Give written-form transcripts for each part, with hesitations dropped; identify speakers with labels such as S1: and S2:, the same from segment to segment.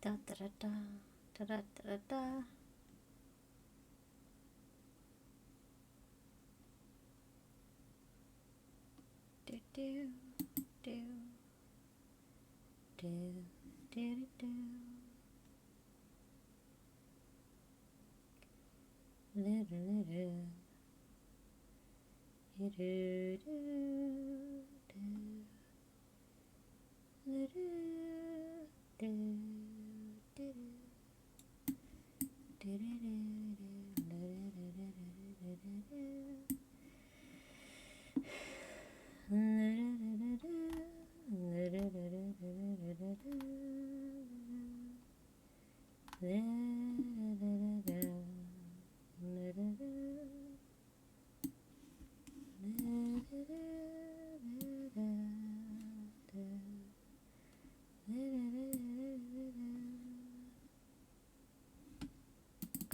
S1: Da da da da da da da da. Do do do do do do. Little little. Do do do do do do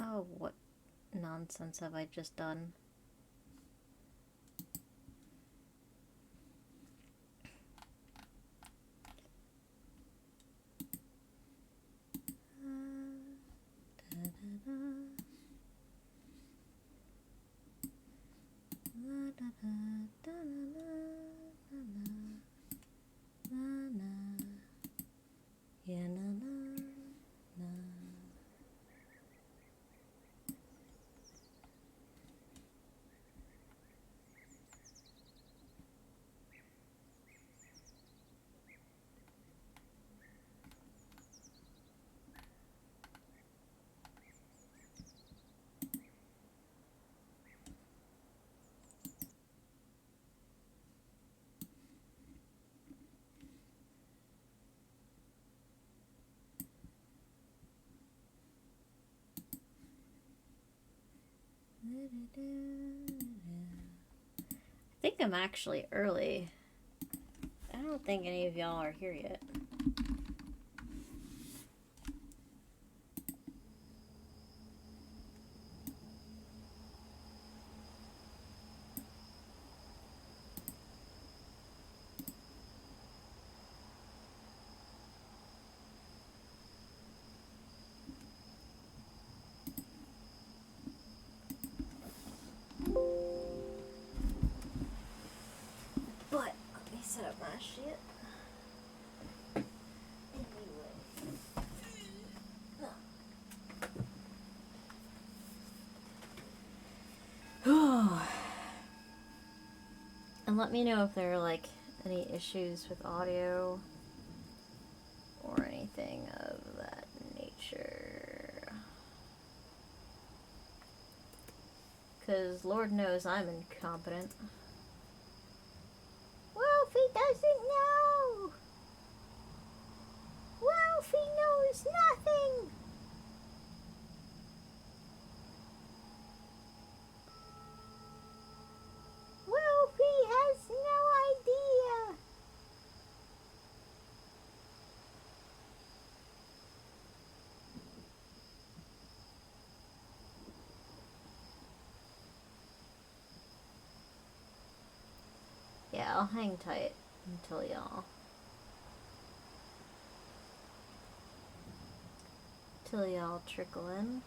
S1: Oh, what nonsense have I just done? Yeah, na na na. I think I'm actually early. I don't think any of y'all are here yet. But let me set up my shit. And let me know if there are like any issues with audio or anything of that nature. Because Lord knows I'm incompetent. Wolfie doesn't know! Wolfie knows nothing! Wolfie has no idea! Yeah, I'll hang tight until y'all trickle in.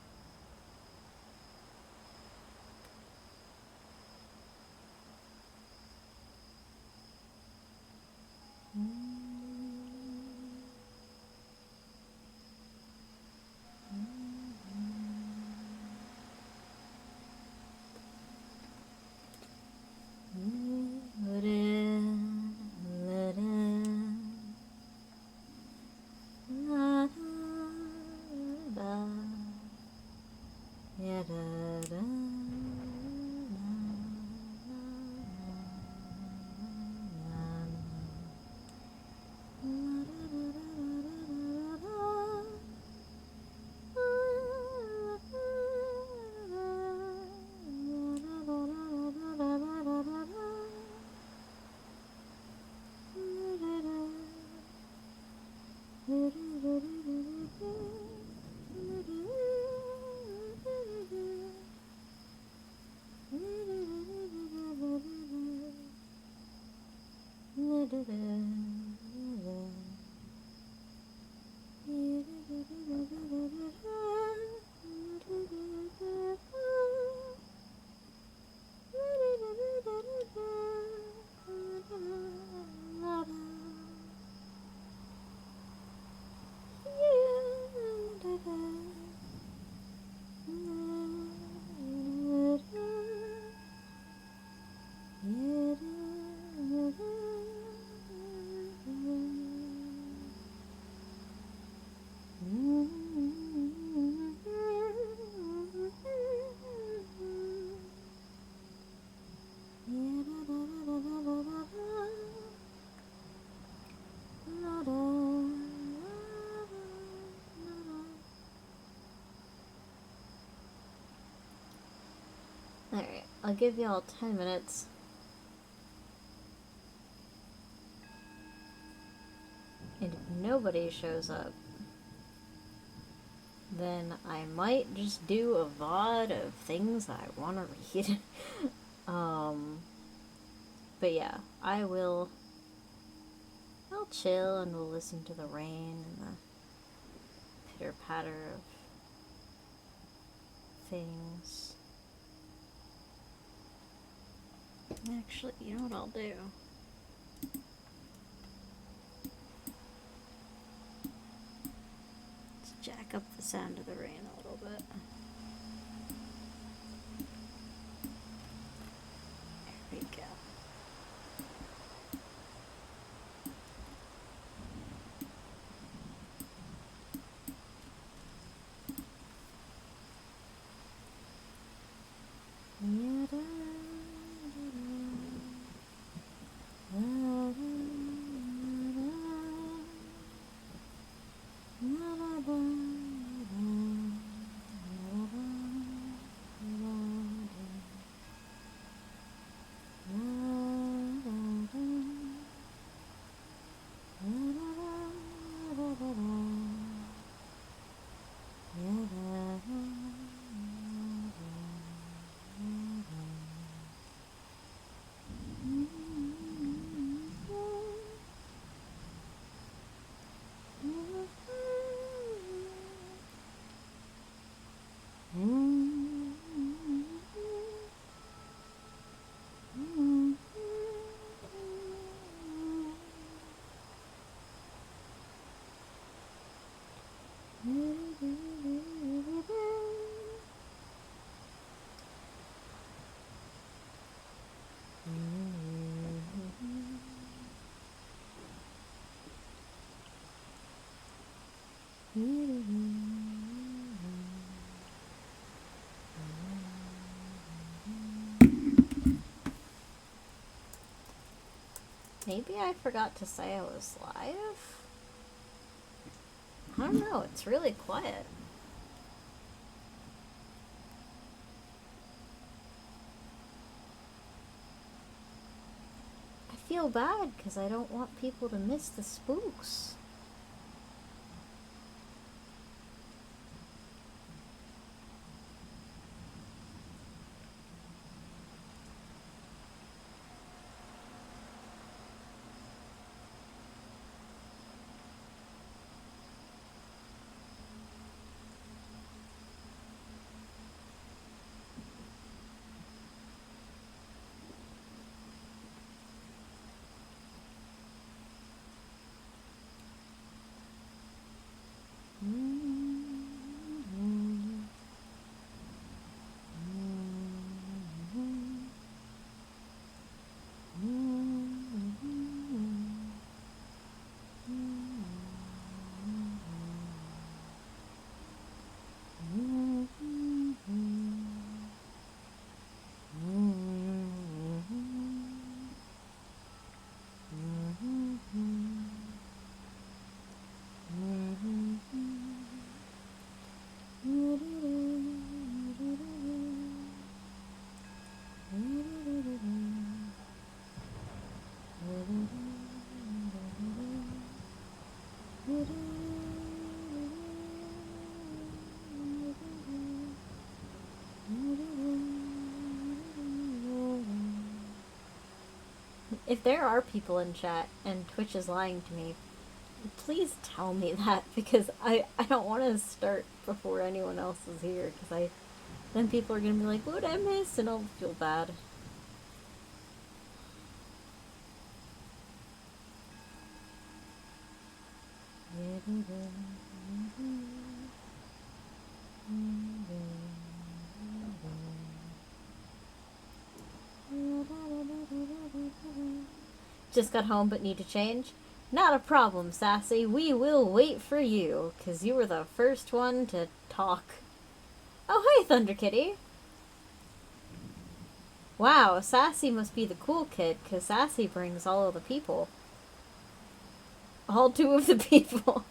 S1: I'll give y'all 10 minutes. And if nobody shows up, then I might just do a VOD of things I want to read. But yeah, I'll chill and we'll listen to the rain and the pitter-patter of things. Actually, you know what I'll do? Let's jack up the sound of the rain a little bit. There we go. Maybe I forgot to say I was live? I don't know, it's really quiet. I feel bad because I don't want people to miss the spooks. If there are people in chat and Twitch is lying to me, please tell me that, because I don't want to start before anyone else is here, because then people are going to be like, what did I miss? And I'll feel bad. Just got home but need to change? Not a problem, Sassy. We will wait for you, because you were the first one to talk. Oh, hey, Thunder Kitty. Wow, Sassy must be the cool kid, because Sassy brings all of the people. All 2 of the people.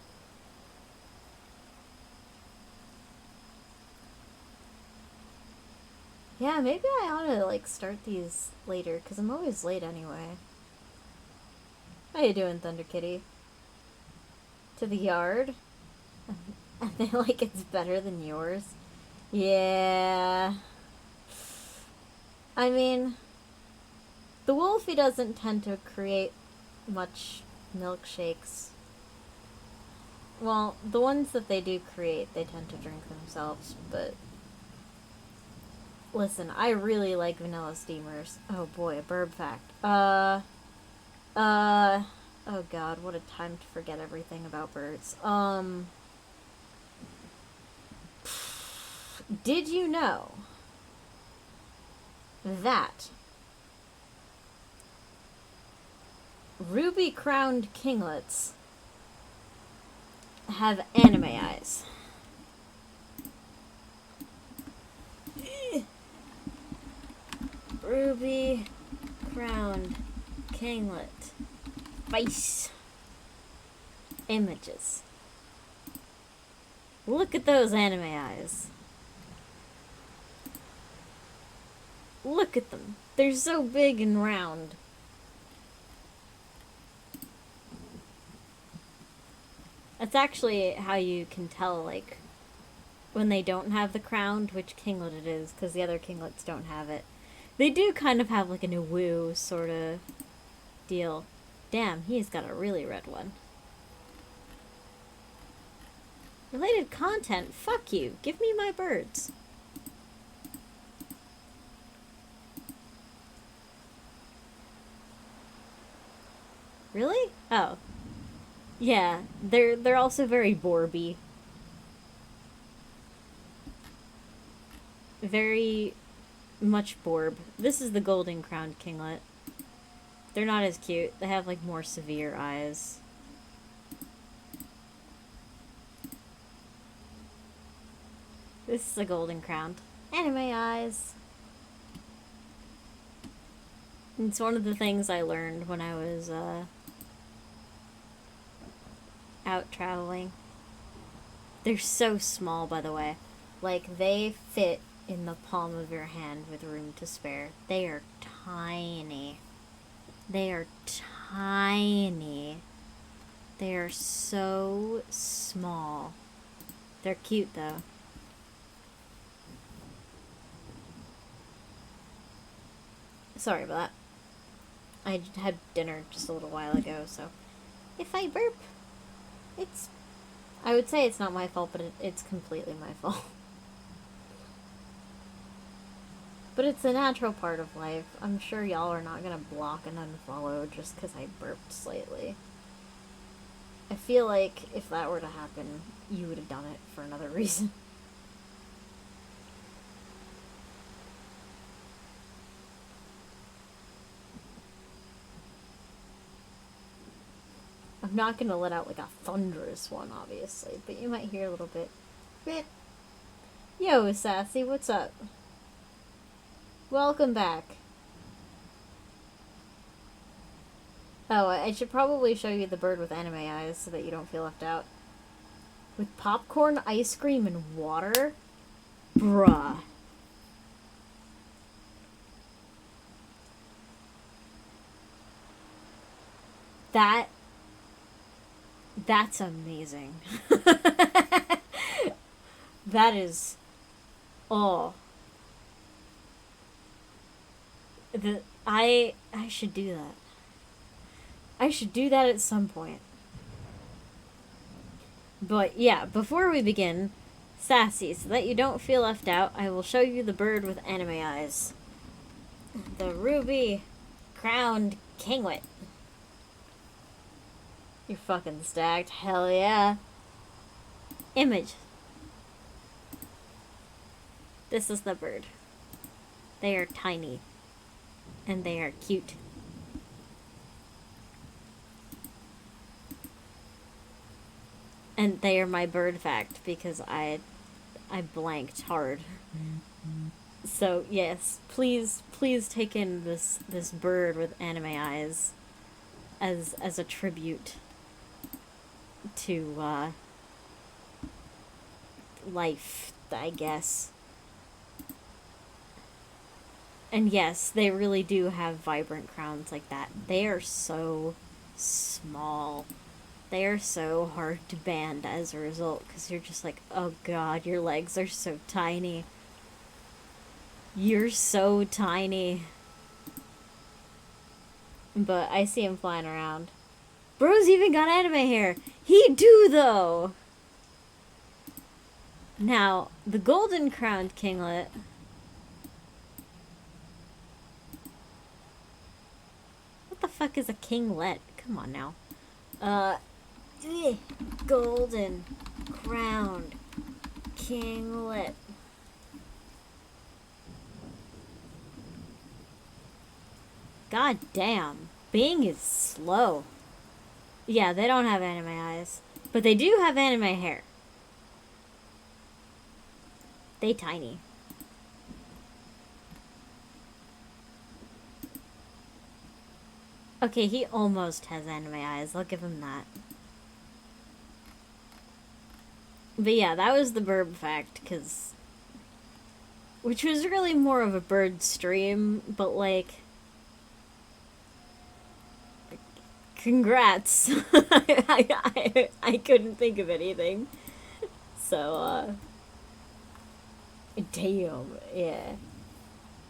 S1: Yeah, maybe I ought to, like, start these later, because I'm always late anyway. How you doing, Thunder Kitty? To the yard? I feel like it's better than yours. Yeah. I mean, the Wolfie doesn't tend to create much milkshakes. Well, the ones that they do create, they tend to drink themselves, but... Listen, I really like vanilla steamers. Oh boy, a burb fact. Oh god, what a time to forget everything about birds. Did you know that ruby-crowned kinglets have anime eyes? Ruby-crowned kinglet face images. Look at those anime eyes. Look at them. They're so big and round. That's actually how you can tell, like, when they don't have the crown, which kinglet it is, because the other kinglets don't have it. They do kind of have, like, a woo sort of deal. Damn, he's got a really red one. Related content? Fuck you. Give me my birds. Really? Oh. Yeah, they're also very Borby. Very much Borb. This is the golden crowned kinglet. They're not as cute. They have like more severe eyes. This is a golden crowned. Anime eyes. It's one of the things I learned when I was out traveling. They're so small, by the way. Like, they fit in the palm of your hand with room to spare. They are tiny. They are tiny. They are so small. They're cute, though. Sorry about that. I had dinner just a little while ago, so if I burp, it's... I would say it's not my fault, but it's completely my fault. But it's a natural part of life. I'm sure y'all are not gonna block and unfollow just because I burped slightly. I feel like if that were to happen, you would have done it for another reason. I'm not gonna let out like a thunderous one, obviously, but you might hear a little bit. Bit. Yo, Sassy, what's up? Welcome back. Oh, I should probably show you the bird with anime eyes so that you don't feel left out. With popcorn, ice cream, and water? Bruh. That's amazing. That is... Oh. I should do that. I should do that at some point. But yeah, before we begin, Sassy, so that you don't feel left out, I will show you the bird with anime eyes. The ruby-crowned kinglet. You're fucking stacked. Hell yeah. Image. This is the bird. They are tiny. And they are cute. And they are my bird fact because I blanked hard. So yes, please take in this bird with anime eyes as a tribute to life, I guess. And yes, they really do have vibrant crowns like that. They are so small. They are so hard to band as a result because you're just like, oh god, your legs are so tiny. You're so tiny. But I see him flying around. Bro's even got anime hair. He do, though. Now, the golden crowned kinglet. What the fuck is a kinglet? Come on now. Golden crowned kinglet. God damn. Bing is slow. Yeah, they don't have anime eyes. But they do have anime hair. They tiny. Okay, he almost has anime eyes. I'll give him that. But yeah, that was the bird fact, because... Which was really more of a bird stream, but like... Congrats. I couldn't think of anything. So, damn, yeah.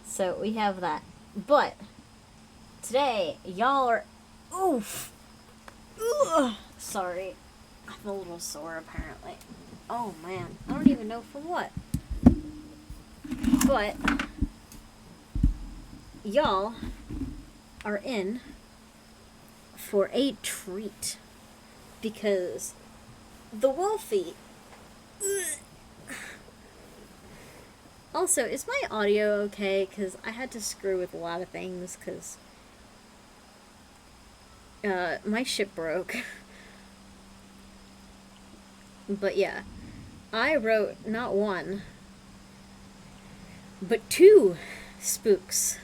S1: So, we have that. But, today, y'all are... Oof! Ugh. Sorry. I'm a little sore, apparently. Oh, man. I don't even know from what. But, y'all are in for a treat. Because the Wolfie... Also, is my audio okay? Because I had to screw with a lot of things, because my ship broke. But yeah, I wrote not one, but 2 spooks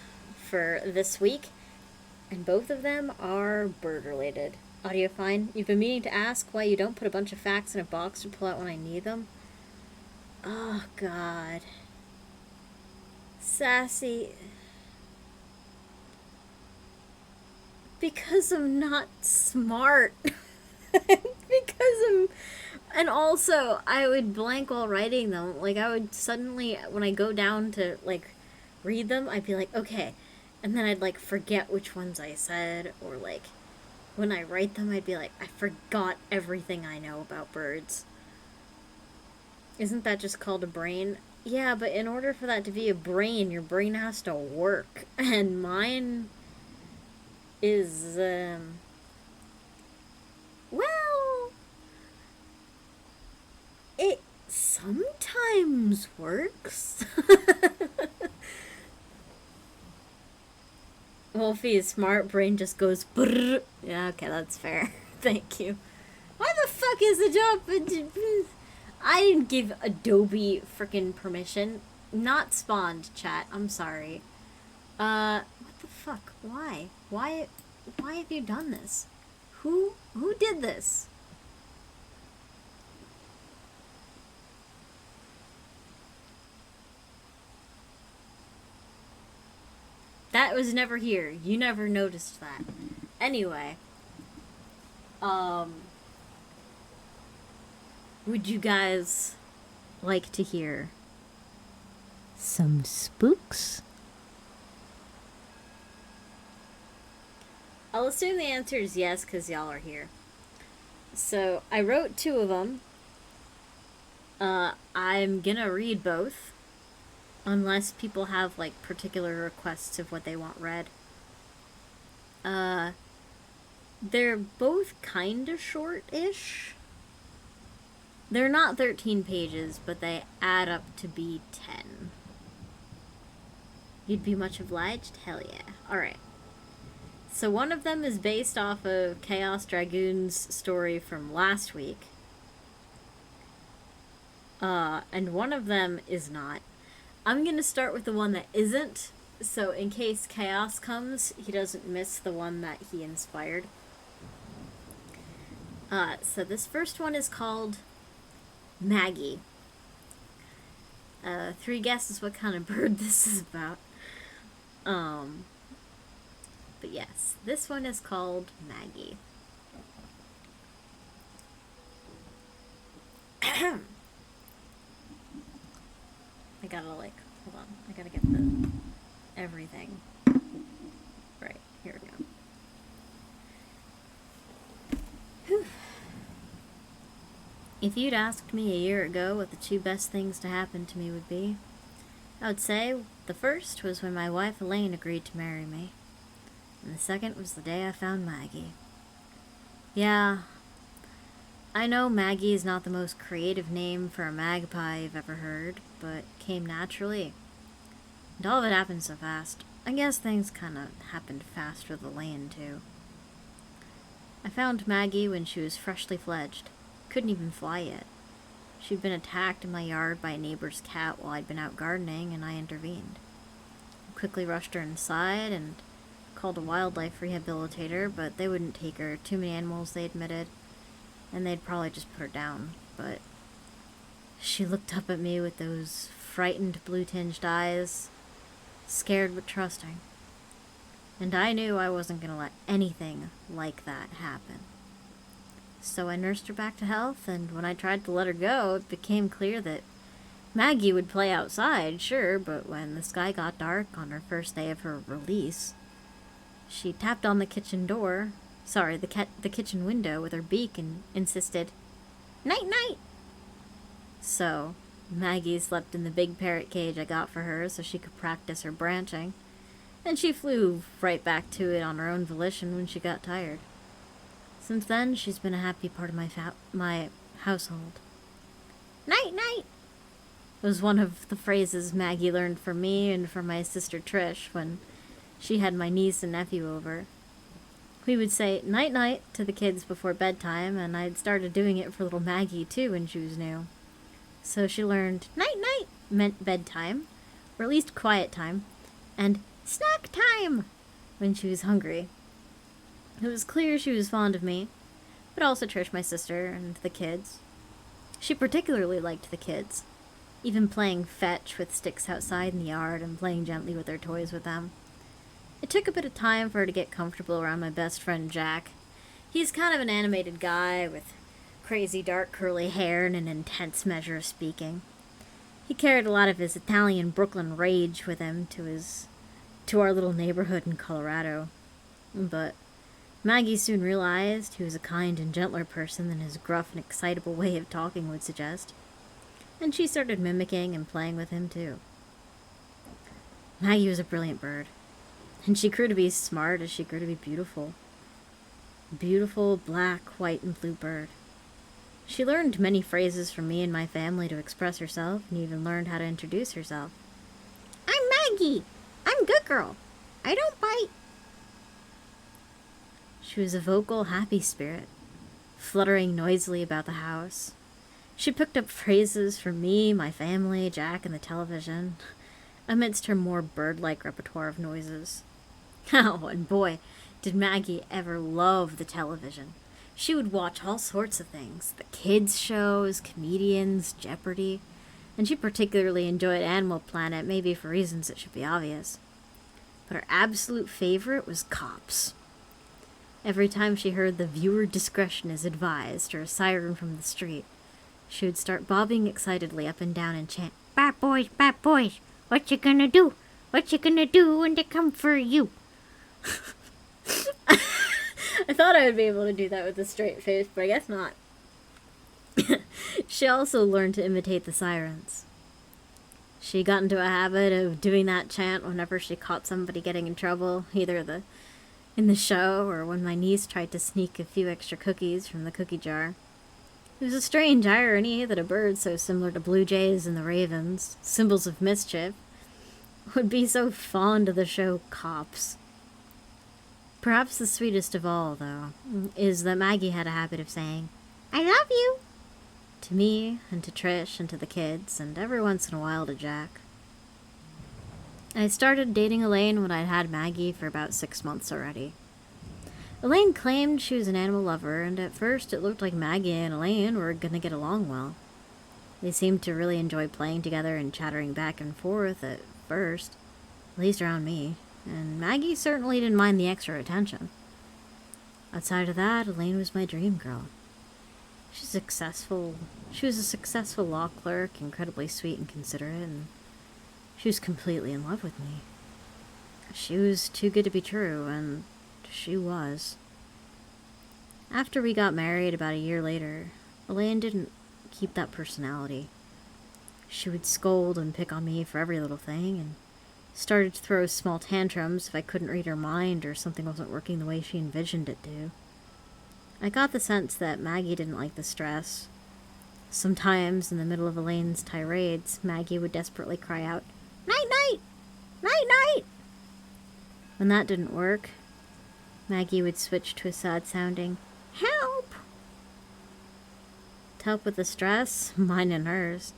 S1: for this week, and both of them are bird-related. Audio fine? You've been meaning to ask why you don't put a bunch of facts in a box to pull out when I need them? Oh, God. Sassy. Because I'm not smart. Because I'm... And also, I would blank while writing them. Like, I would suddenly, when I go down to, like, read them, I'd be like, okay. And then I'd, like, forget which ones I said. Or, like, when I write them, I'd be like, I forgot everything I know about birds. Isn't that just called a brain? Yeah, but in order for that to be a brain, your brain has to work. And mine is, well, it sometimes works. Wolfie is smart, brain just goes brrr. Yeah, okay, that's fair. Thank you. Why the fuck is the job? I didn't give Adobe frickin' permission. Not spawned, chat. I'm sorry. What the fuck? Why? Why have you done this? Who did this? That was never here. You never noticed that. Anyway. Would you guys like to hear some spooks? I'll assume the answer is yes, because y'all are here. So, I wrote 2 of them. I'm gonna read both. Unless people have, like, particular requests of what they want read. They're both kinda short-ish. They're not 13 pages, but they add up to be 10. You'd be much obliged? Hell yeah. Alright. So one of them is based off of Chaos Dragoon's story from last week. And one of them is not. I'm gonna start with the one that isn't, so in case Chaos comes, he doesn't miss the one that he inspired. So this first one is called Maggie. 3 guesses what kind of bird this is about. Um, but yes, this one is called Maggie. I gotta hold on, I gotta get the everything. Right, here we go. Whew. If you'd asked me a year ago what the two best things to happen to me would be, I would say the first was when my wife Elaine agreed to marry me, and the second was the day I found Maggie. Yeah, I know Maggie is not the most creative name for a magpie you've ever heard, but came naturally. And all of it happened so fast. I guess things kinda happened fast with Elaine, too. I found Maggie when she was freshly fledged. Couldn't even fly yet. She'd been attacked in my yard by a neighbor's cat while I'd been out gardening, and I intervened. I quickly rushed her inside and called a wildlife rehabilitator, but they wouldn't take her. Too many animals, they admitted, and they'd probably just put her down. But she looked up at me with those frightened blue-tinged eyes, scared but trusting. And I knew I wasn't going to let anything like that happen. So I nursed her back to health, and when I tried to let her go, it became clear that Maggie would play outside, sure, but when the sky got dark on her first day of her release, she tapped on the kitchen window with her beak and insisted, "Night-night!" So Maggie slept in the big parrot cage I got for her so she could practice her branching, and she flew right back to it on her own volition when she got tired. Since then, she's been a happy part of my household. "Night-night!" was one of the phrases Maggie learned from me and from my sister Trish when she had my niece and nephew over. We would say night-night to the kids before bedtime, and I'd started doing it for little Maggie, too, when she was new. So she learned night-night meant bedtime, or at least quiet time, and snack time when she was hungry. It was clear she was fond of me, but also Trish, my sister, and the kids. She particularly liked the kids, even playing fetch with sticks outside in the yard and playing gently with their toys with them. It took a bit of time for her to get comfortable around my best friend Jack. He's kind of an animated guy with crazy dark curly hair and an intense measure of speaking. He carried a lot of his Italian Brooklyn rage with him to our little neighborhood in Colorado. But Maggie soon realized he was a kind and gentler person than his gruff and excitable way of talking would suggest, and she started mimicking and playing with him too. Maggie was a brilliant bird, and she grew to be smart as she grew to be beautiful. Beautiful black, white, and blue bird. She learned many phrases from me and my family to express herself, and even learned how to introduce herself. "I'm Maggie. I'm good girl. I don't bite." She was a vocal, happy spirit, fluttering noisily about the house. She picked up phrases from me, my family, Jack, and the television, amidst her more bird-like repertoire of noises. Oh, and boy, did Maggie ever love the television. She would watch all sorts of things, the kids' shows, comedians, Jeopardy, and she particularly enjoyed Animal Planet, maybe for reasons that should be obvious. But her absolute favorite was Cops. Every time she heard the "viewer discretion is advised" or a siren from the street, she would start bobbing excitedly up and down and chant, bad boys, what you gonna do? What you gonna do when they come for you?" I thought I would be able to do that with a straight face, but I guess not. She also learned to imitate the sirens. She got into a habit of doing that chant whenever she caught somebody getting in trouble, either in the show or when my niece tried to sneak a few extra cookies from the cookie jar. It was a strange irony that a bird so similar to blue jays and the ravens, symbols of mischief, would be so fond of the show Cops. Perhaps the sweetest of all, though, is that Maggie had a habit of saying, "I love you," to me, and to Trish, and to the kids, and every once in a while to Jack. I started dating Elaine when I'd had Maggie for about 6 months already. Elaine claimed she was an animal lover, and at first it looked like Maggie and Elaine were going to get along well. They seemed to really enjoy playing together and chattering back and forth at first, at least around me, and Maggie certainly didn't mind the extra attention. Outside of that, Elaine was my dream girl. She was a successful law clerk, incredibly sweet and considerate, and she was completely in love with me. She was too good to be true, and she was. After we got married about a year later, Elaine didn't keep that personality. She would scold and pick on me for every little thing, and started to throw small tantrums if I couldn't read her mind or something wasn't working the way she envisioned it to. I got the sense that Maggie didn't like the stress. Sometimes, in the middle of Elaine's tirades, Maggie would desperately cry out, "Night-night! Night-night!" When that didn't work, Maggie would switch to a sad-sounding, "Help!" To help with the stress, mine and hers,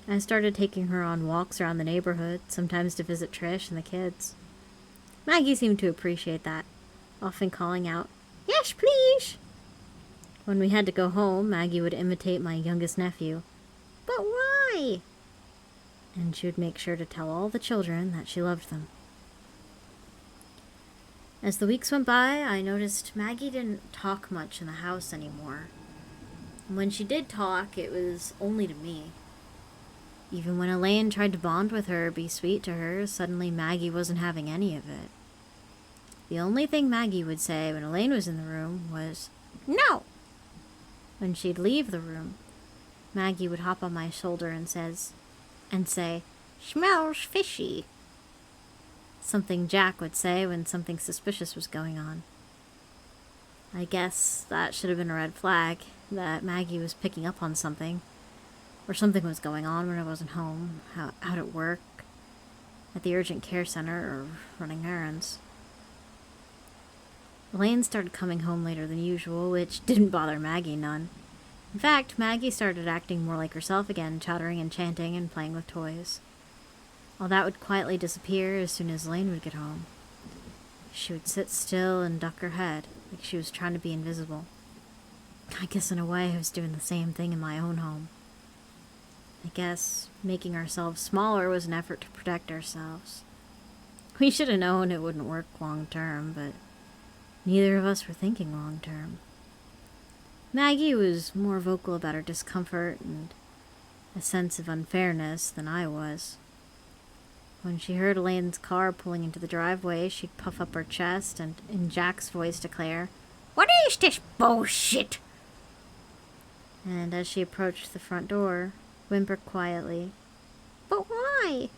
S1: I started taking her on walks around the neighborhood, sometimes to visit Trish and the kids. Maggie seemed to appreciate that, often calling out, "Yes, please!" When we had to go home, Maggie would imitate my youngest nephew. "But why?" And she would make sure to tell all the children that she loved them. As the weeks went by, I noticed Maggie didn't talk much in the house anymore. And when she did talk, it was only to me. Even when Elaine tried to bond with her, be sweet to her, suddenly Maggie wasn't having any of it. The only thing Maggie would say when Elaine was in the room was, "No!" When she'd leave the room, Maggie would hop on my shoulder and say, "Smells fishy." Something Jack would say when something suspicious was going on. I guess that should have been a red flag, that Maggie was picking up on something, or something was going on when I wasn't home, out at work, at the urgent care center, or running errands. Elaine started coming home later than usual, which didn't bother Maggie none. In fact, Maggie started acting more like herself again, chattering and chanting and playing with toys. All that would quietly disappear as soon as Elaine would get home. She would sit still and duck her head, like she was trying to be invisible. I guess in a way I was doing the same thing in my own home. I guess making ourselves smaller was an effort to protect ourselves. We should have known it wouldn't work long term, but neither of us were thinking long term. Maggie was more vocal about her discomfort and a sense of unfairness than I was. When she heard Elaine's car pulling into the driveway, she'd puff up her chest and, in Jack's voice, declare, "What is this bullshit?" And as she approached the front door, whimper quietly, "But why?"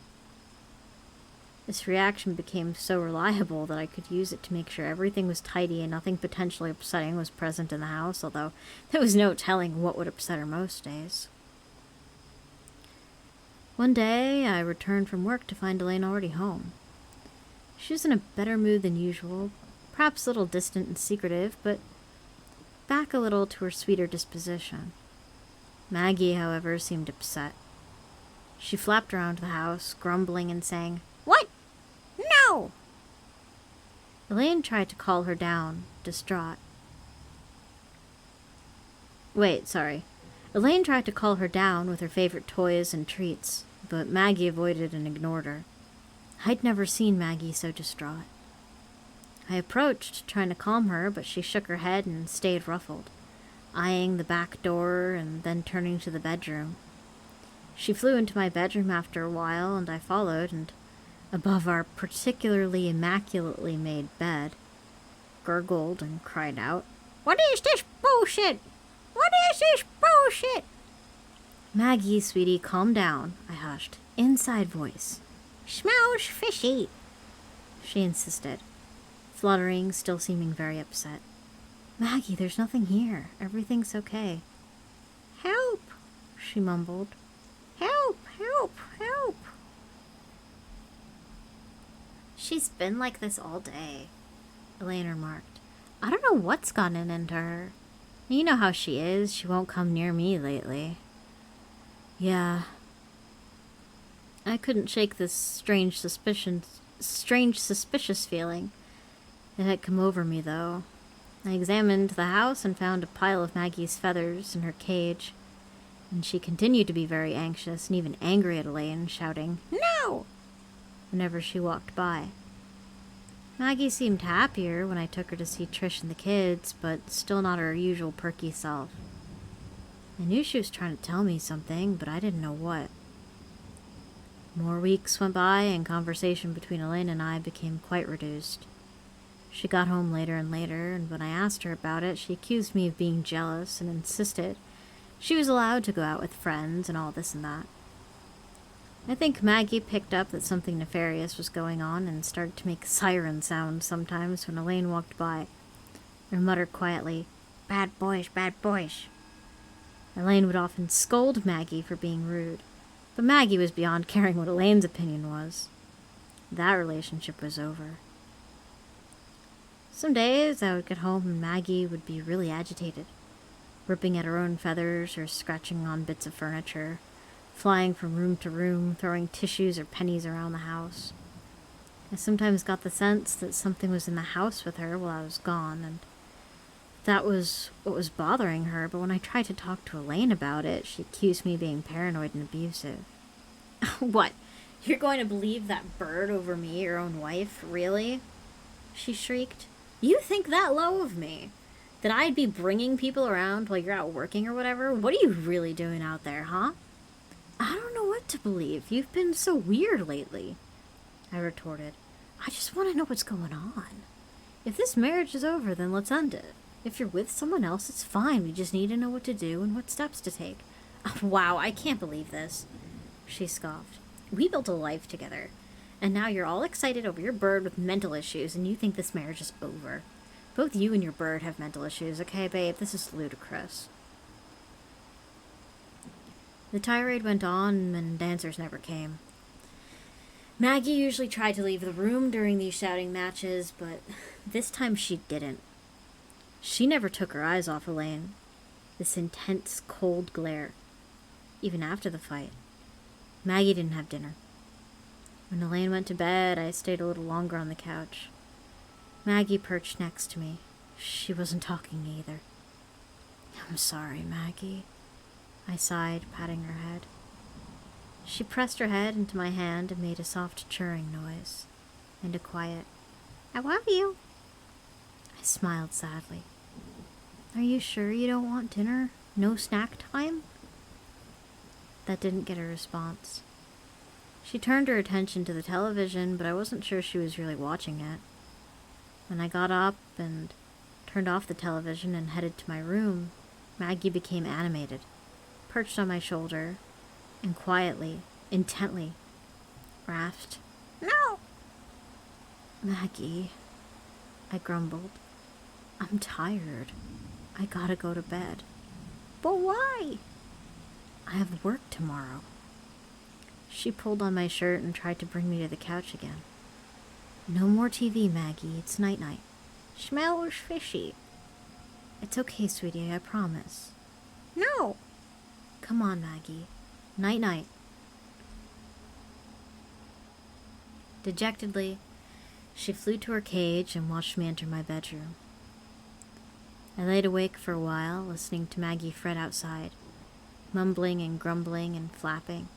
S1: This reaction became so reliable that I could use it to make sure everything was tidy and nothing potentially upsetting was present in the house, although there was no telling what would upset her most days. One day, I returned from work to find Elaine already home. She was in a better mood than usual, perhaps a little distant and secretive, but back a little to her sweeter disposition. Maggie, however, seemed upset. She flapped around the house, grumbling and saying, "What? No!" Elaine tried to calm her down, distraught. Elaine tried to calm her down with her favorite toys and treats, but Maggie avoided and ignored her. I'd never seen Maggie so distraught. I approached, trying to calm her, but she shook her head and stayed ruffled, eyeing the back door and then turning to the bedroom. She flew into my bedroom after a while, and I followed, and above our particularly immaculately made bed, gurgled and cried out, "What is this bullshit? What is this bullshit?" "Maggie, sweetie, calm down," I hushed. Inside voice. "Smells fishy," she insisted, fluttering, still seeming very upset. "Maggie, there's nothing here. Everything's okay." "Help," she mumbled. "Help, help, help." "She's been like this all day," Elaine remarked. "I don't know what's gotten into her. You know how she is. She won't come near me lately." "Yeah." I couldn't shake this strange, suspicious feeling. It had come over me, though. I examined the house and found a pile of Maggie's feathers in her cage, and she continued to be very anxious and even angry at Elaine, shouting, "No!" whenever she walked by. Maggie seemed happier when I took her to see Trish and the kids, but still not her usual perky self. I knew she was trying to tell me something, but I didn't know what. More weeks went by, and conversation between Elaine and I became quite reduced. She got home later and later, and when I asked her about it, she accused me of being jealous and insisted she was allowed to go out with friends and all this and that. I think Maggie picked up that something nefarious was going on and started to make siren sounds sometimes when Elaine walked by, or muttered quietly, "Bad boys, bad boys." Elaine would often scold Maggie for being rude, but Maggie was beyond caring what Elaine's opinion was. That relationship was over. Some days I would get home and Maggie would be really agitated, ripping at her own feathers or scratching on bits of furniture, flying from room to room, throwing tissues or pennies around the house. I sometimes got the sense that something was in the house with her while I was gone, and that was what was bothering her, but when I tried to talk to Elaine about it, she accused me of being paranoid and abusive. "What? You're going to believe that bird over me, your own wife? Really?" she shrieked. "You think that low of me? That I'd be bringing people around while you're out working or whatever? What are you really doing out there, huh?" "I don't know what to believe. You've been so weird lately," I retorted. "I just want to know what's going on. If this marriage is over, then let's end it. If you're with someone else, it's fine. We just need to know what to do and what steps to take." "Wow, I can't believe this," she scoffed. "We built a life together, and now you're all excited over your bird with mental issues, and you think this marriage is over. Both you and your bird have mental issues, okay, babe? This is ludicrous." The tirade went on, and answers never came. Maggie usually tried to leave the room during these shouting matches, but this time she didn't. She never took her eyes off Elaine, this intense, cold glare, even after the fight. Maggie didn't have dinner. When Elaine went to bed, I stayed a little longer on the couch. Maggie perched next to me. She wasn't talking either. "I'm sorry, Maggie," I sighed, patting her head. She pressed her head into my hand and made a soft churring noise, and a quiet, "I love you." I smiled sadly. "Are you sure you don't want dinner? No snack time?" That didn't get a response. She turned her attention to the television, but I wasn't sure she was really watching it. When I got up and turned off the television and headed to my room, Maggie became animated, perched on my shoulder, and quietly, intently, rasped, "No!" "Maggie," I grumbled. "I'm tired. I gotta go to bed." "But why?" "I have work tomorrow." She pulled on my shirt and tried to bring me to the couch again. "No more TV, Maggie. It's night-night." "Smells fishy." "It's okay, sweetie, I promise." "No." "Come on, Maggie. Night-night." Dejectedly, she flew to her cage and watched me enter my bedroom. I laid awake for a while, listening to Maggie fret outside, mumbling and grumbling and flapping.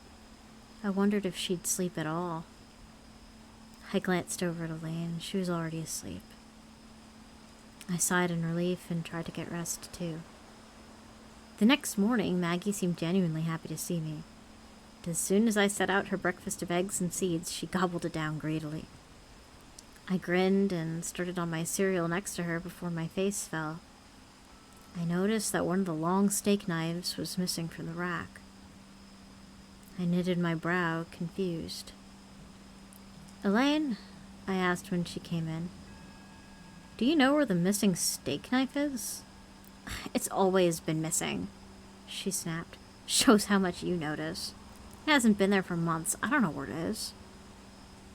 S1: I wondered if she'd sleep at all. I glanced over at Elaine. She was already asleep. I sighed in relief and tried to get rest, too. The next morning, Maggie seemed genuinely happy to see me. As soon as I set out her breakfast of eggs and seeds, she gobbled it down greedily. I grinned and started on my cereal next to her before my face fell. I noticed that one of the long steak knives was missing from the rack. I knitted my brow, confused. "Elaine," I asked when she came in, "do you know where the missing steak knife is?" "It's always been missing," she snapped. "Shows how much you notice. It hasn't been there for months. I don't know where it is."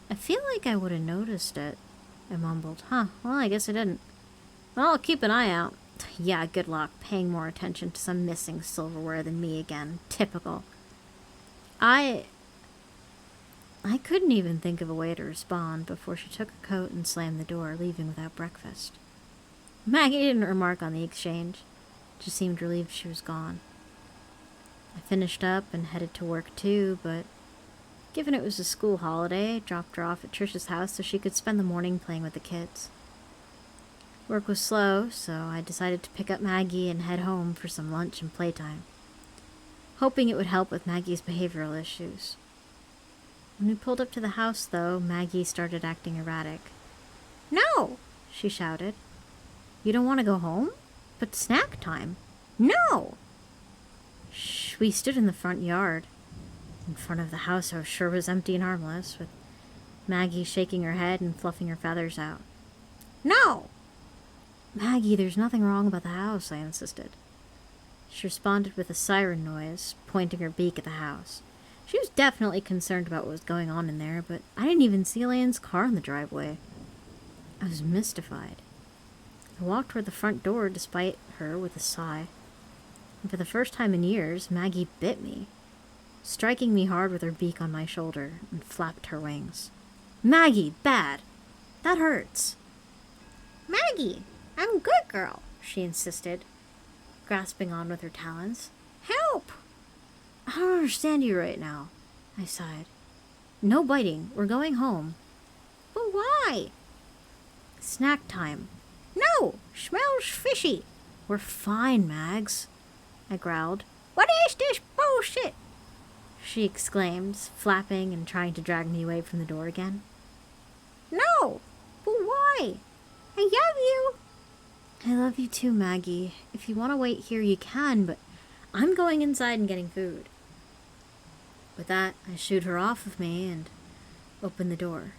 S1: "I feel like I would have noticed it," I mumbled. Well, I guess I didn't." "Well, I'll keep an eye out." "Yeah, good luck, paying more attention to some missing silverware than me again. Typical." I couldn't even think of a way to respond before she took her coat and slammed the door, leaving without breakfast. Maggie didn't remark on the exchange, just seemed relieved she was gone. I finished up and headed to work too, but Given it was a school holiday, I dropped her off at Trisha's house so she could spend the morning playing with the kids. Work was slow, so I decided to pick up Maggie and head home for some lunch and playtime, hoping it would help with Maggie's behavioral issues. When we pulled up to the house, though, Maggie started acting erratic. "No!" she shouted. "You don't want to go home? But snack time." "No!" Shh, we stood in the front yard. In front of the house, I was sure was empty and harmless, with Maggie shaking her head and fluffing her feathers out. "No!" "Maggie, there's nothing wrong about the house," I insisted. She responded with a siren noise, pointing her beak at the house. She was definitely concerned about what was going on in there, but I didn't even see Elaine's car in the driveway. I was mystified. I walked toward the front door despite her with a sigh. And for the first time in years, Maggie bit me, striking me hard with her beak on my shoulder, and flapped her wings. "Maggie, bad! That hurts!" "Maggie, I'm a good girl," she insisted, grasping on with her talons. "Help!" "I don't understand you right now," I sighed. "No biting. We're going home." "But why?" "Snack time." "No! Smells fishy." "We're fine, Mags," I growled. "What is this bullshit?" she exclaimed, flapping and trying to drag me away from the door again. "No! But why? I love you." "I love you too, Maggie. If you want to wait here, you can, but I'm going inside and getting food." With that, I shooed her off of me and opened the door.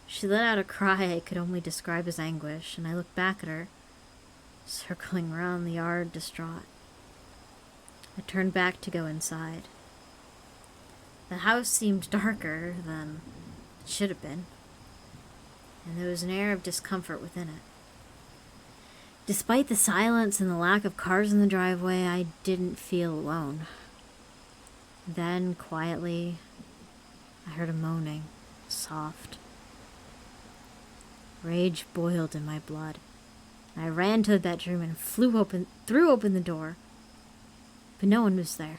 S1: She let out a cry I could only describe as anguish, and I looked back at her, circling around the yard, distraught. I turned back to go inside. The house seemed darker than it should have been, and there was an air of discomfort within it. Despite the silence and the lack of cars in the driveway, I didn't feel alone. Then, quietly, I heard a moaning, soft. Rage boiled in my blood. I ran to the bedroom and threw open the door, but no one was there.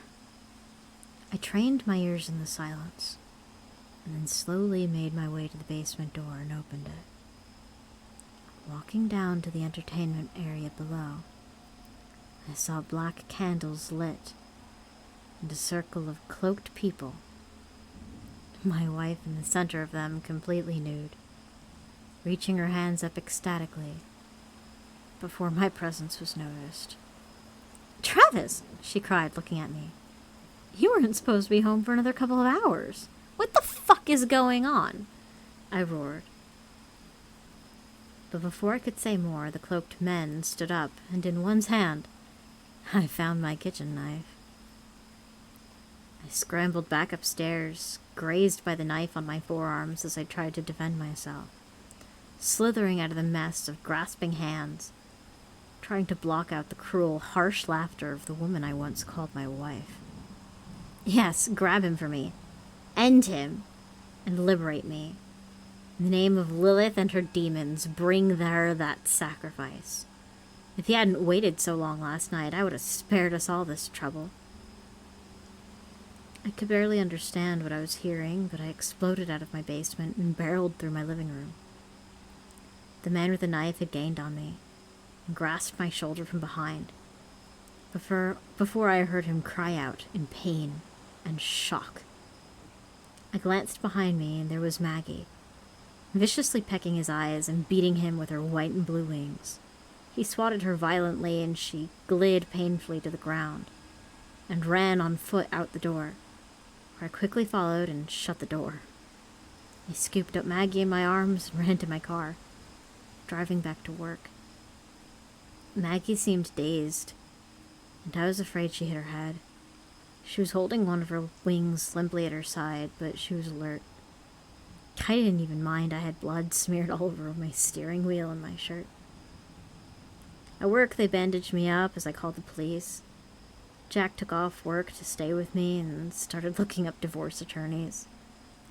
S1: I trained my ears in the silence, and then slowly made my way to the basement door and opened it. Walking down to the entertainment area below, I saw black candles lit and a circle of cloaked people, my wife in the center of them, completely nude, reaching her hands up ecstatically before my presence was noticed. "Travis!" she cried, looking at me. "You weren't supposed to be home for another couple of hours. What the fuck is going on?" I roared. But before I could say more, the cloaked men stood up, and in one's hand, I found my kitchen knife. I scrambled back upstairs, grazed by the knife on my forearms as I tried to defend myself, slithering out of the mess of grasping hands, trying to block out the cruel, harsh laughter of the woman I once called my wife. Yes, grab him for me. End him. And liberate me. In the name of Lilith and her demons, bring her that sacrifice. If he hadn't waited so long last night, I would have spared us all this trouble. I could barely understand what I was hearing, but I exploded out of my basement and barreled through my living room. The man with the knife had gained on me and grasped my shoulder from behind, before I heard him cry out in pain and shock. I glanced behind me, and there was Maggie, viciously pecking his eyes and beating him with her white and blue wings. He swatted her violently, and she glid painfully to the ground and ran on foot out the door, where I quickly followed and shut the door. I scooped up Maggie in my arms and ran to my car, driving back to work. Maggie seemed dazed, and I was afraid she hit her head. She was holding one of her wings limply at her side, but she was alert. I didn't even mind I had blood smeared all over my steering wheel and my shirt. At work, they bandaged me up as I called the police. Jack took off work to stay with me and started looking up divorce attorneys.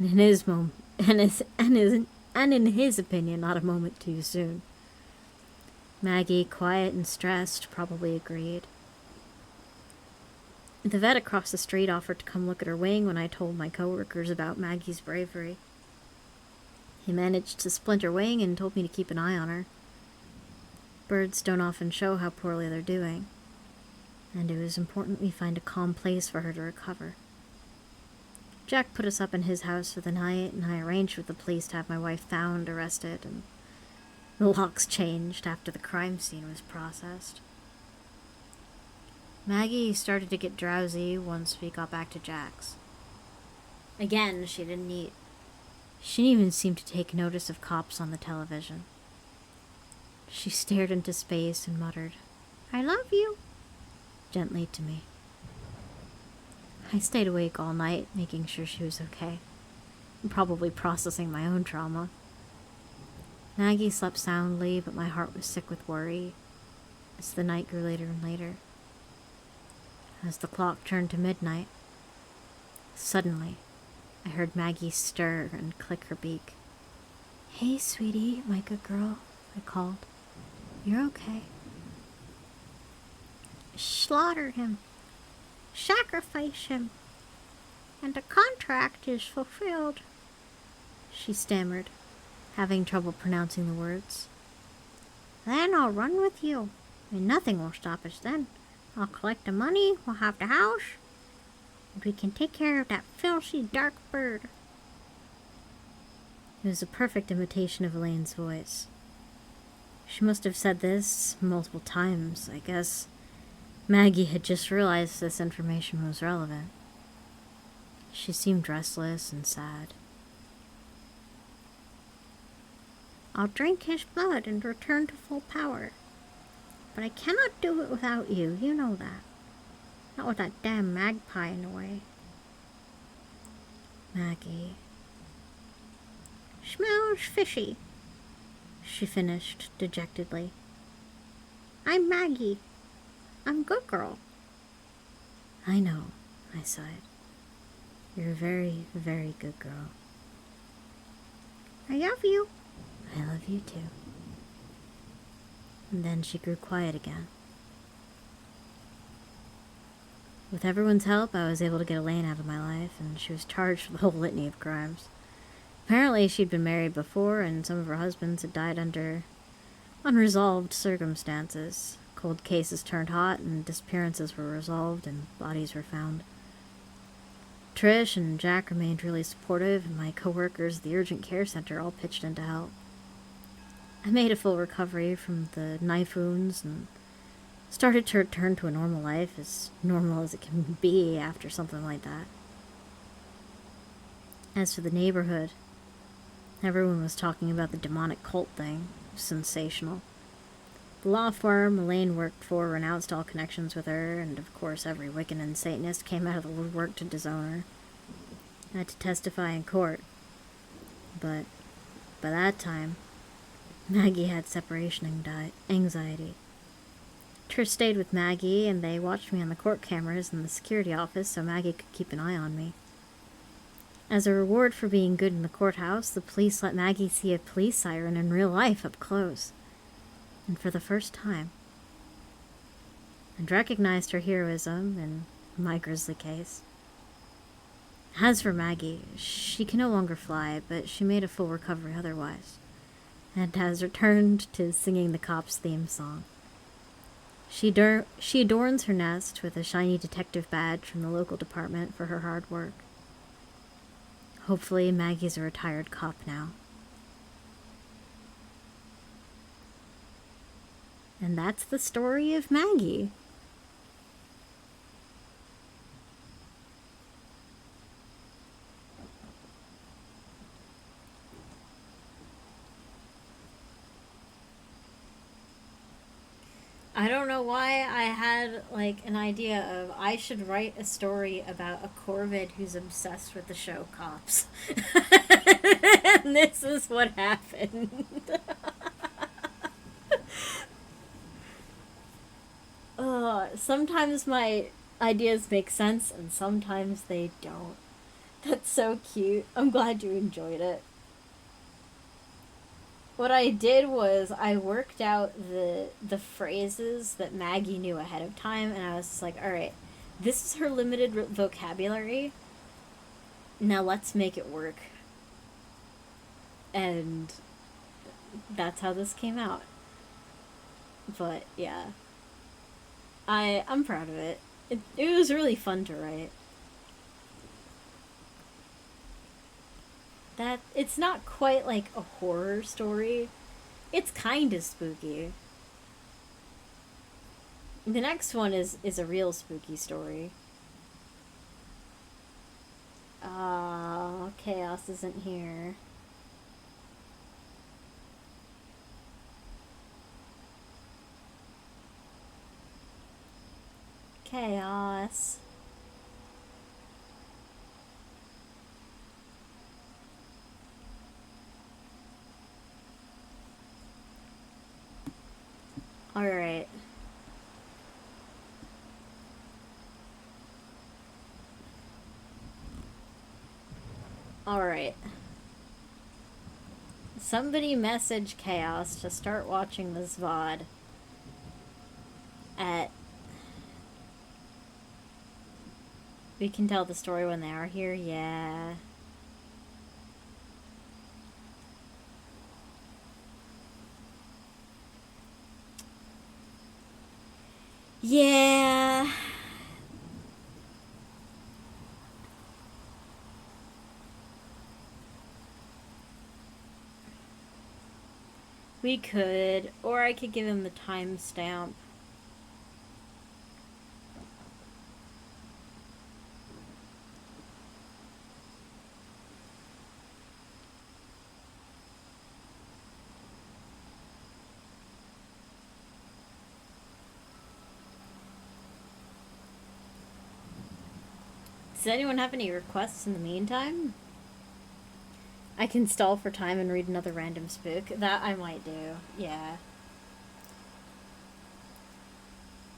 S1: And in his opinion, not a moment too soon. Maggie, quiet and stressed, probably agreed. The vet across the street offered to come look at her wing when I told my coworkers about Maggie's bravery. He managed to splint her wing and told me to keep an eye on her. Birds don't often show how poorly they're doing, and it was important we find a calm place for her to recover. Jack put us up in his house for the night, and I arranged with the police to have my wife found, arrested, and the locks changed after the crime scene was processed. Maggie started to get drowsy once we got back to Jack's. Again, she didn't eat. She didn't even seem to take notice of cops on the television. She stared into space and muttered, "I love you," gently to me. I stayed awake all night, making sure she was okay, and probably processing my own trauma. Maggie slept soundly, but my heart was sick with worry as the night grew later and later. As the clock turned to midnight, suddenly I heard Maggie stir and click her beak. "Hey, sweetie, my good girl," I called. "You're okay." "Slaughter him. Sacrifice him. And the contract is fulfilled," she stammered, having trouble pronouncing the words. "Then I'll run with you, and nothing will stop us then. I'll collect the money, we'll have the house, and we can take care of that filthy dark bird." It was a perfect imitation of Elaine's voice. She must have said this multiple times. I guess Maggie had just realized this information was relevant. She seemed restless and sad. "I'll drink his blood and return to full power. But I cannot do it without you, you know that. Not with that damn magpie in the way." "Maggie." "Smells fishy," she finished dejectedly. "I'm Maggie. I'm a good girl." "I know," I sighed. "You're a very, very good girl." "I love you." "I love you too." And then she grew quiet again. With everyone's help, I was able to get Elaine out of my life, and she was charged with a whole litany of crimes. Apparently, she'd been married before, and some of her husbands had died under unresolved circumstances. Cold cases turned hot, and disappearances were resolved, and bodies were found. Trish and Jack remained really supportive, and my coworkers at the urgent care center all pitched in to help. I made a full recovery from the knife wounds and started to return to a normal life, as normal as it can be after something like that. As for the neighborhood, everyone was talking about the demonic cult thing. It was sensational. The law firm Elaine worked for renounced all connections with her, and of course every Wiccan and Satanist came out of the woodwork to disown her. I had to testify in court, but by that time, Maggie had separation anxiety. Trish stayed with Maggie, and they watched me on the court cameras in the security office so Maggie could keep an eye on me. As a reward for being good in the courthouse, the police let Maggie see a police siren in real life up close. And for the first time, I'd recognized her heroism in my grisly case. As for Maggie, she can no longer fly, but she made a full recovery otherwise, and has returned to singing the cops' theme song. She adorns her nest with a shiny detective badge from the local department for her hard work. Hopefully, Maggie's a retired cop now. And that's the story of Maggie. I don't know why I had an idea of I should write a story about a Corvid who's obsessed with the show Cops. And this is what happened. Sometimes my ideas make sense and sometimes they don't. That's so cute. I'm glad you enjoyed it. What I did was I worked out the phrases that Maggie knew ahead of time, and I was just like, all right, This is her limited vocabulary. Now let's make it work. And that's how this came out. But yeah, I'm proud of it. It was really fun to write. That it's not quite like a horror story. It's kind of spooky. The next one is a real spooky story. Chaos isn't here. Chaos. Alright. Alright. Somebody message Chaos to start watching this VOD at... We can tell the story when they are here, yeah. Yeah. We could, or I could give him the timestamp. Does anyone have any requests in the meantime? I can stall for time and read another random spook. That I might do, yeah.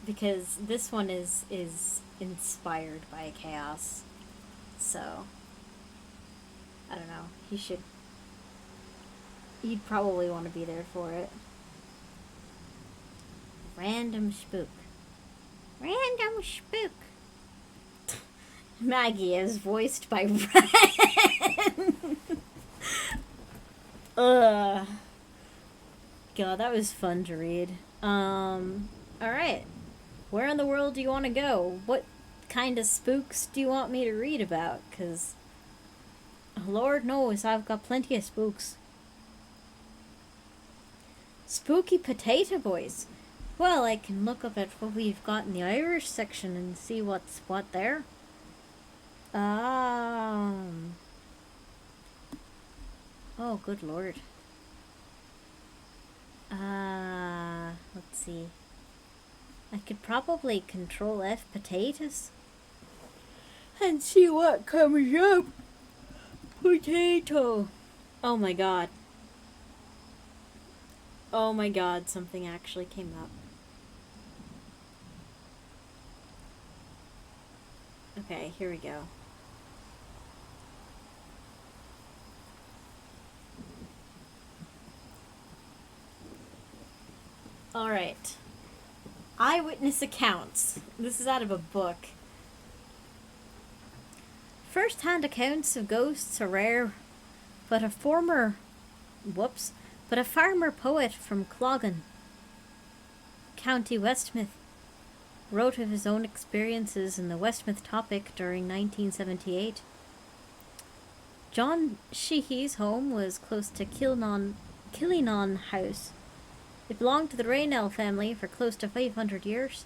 S1: Because this one is inspired by chaos. So, I don't know. He'd probably want to be there for it. Random spook. Random spook. Maggie is voiced by Ren. Ugh. God, that was fun to read. Alright. Where in the world do you want to go? What kind of spooks do you want me to read about? Because, Lord knows I've got plenty of spooks. Spooky Potato Boys. Well, I can look up at what we've got in the Irish section and see what's what there. Oh, good lord. Let's see. I could probably control F potatoes. And see what comes up. Potato. Oh my god. Oh my god, something actually came up. Okay, here we go. Alright. Eyewitness accounts. This is out of a book. First-hand accounts of ghosts are rare, but a farmer poet from Clogan, County Westmeath, wrote of his own experiences in the Westmeath Topic during 1978. John Sheehy's home was close to Killenon House. It belonged to the Raynell family for close to 500 years.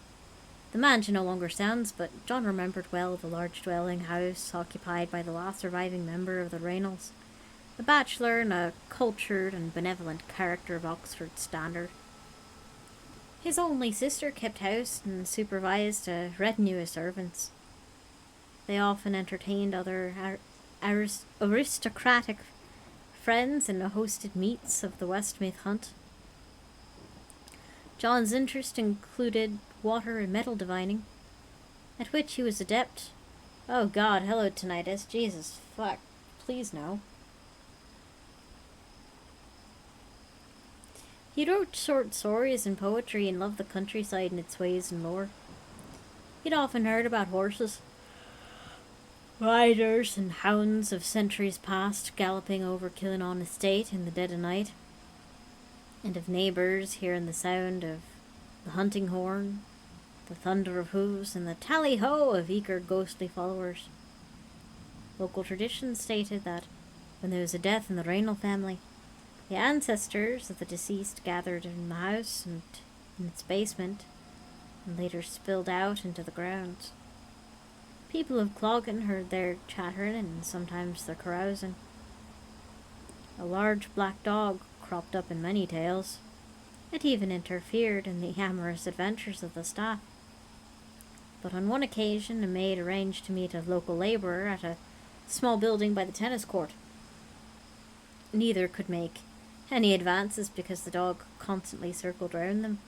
S1: The mansion no longer stands, but John remembered well the large dwelling house occupied by the last surviving member of the Raynells, a bachelor and a cultured and benevolent character of Oxford standard. His only sister kept house and supervised a retinue of servants. They often entertained other aristocratic friends and hosted meets of the Westmeath Hunt. John's interest included water and metal divining, at which he was adept. Oh god, hello tinnitus. Jesus, fuck. Please no. He wrote short stories and poetry and loved the countryside and its ways and lore. He'd often heard about horses, riders, and hounds of centuries past galloping over Killenon estate in the dead of night, and of neighbours hearing the sound of the hunting horn, the thunder of hooves, and the tally-ho of eager ghostly followers. Local tradition stated that when there was a death in the Raynal family, the ancestors of the deceased gathered in the house and in its basement, and later spilled out into the grounds. People of Cloggin heard their chattering and sometimes their carousing. A large black dog cropped up in many tales. It even interfered in the amorous adventures of the staff. But on one occasion, a maid arranged to meet a local labourer at a small building by the tennis court. Neither could make any advances because the dog constantly circled round them.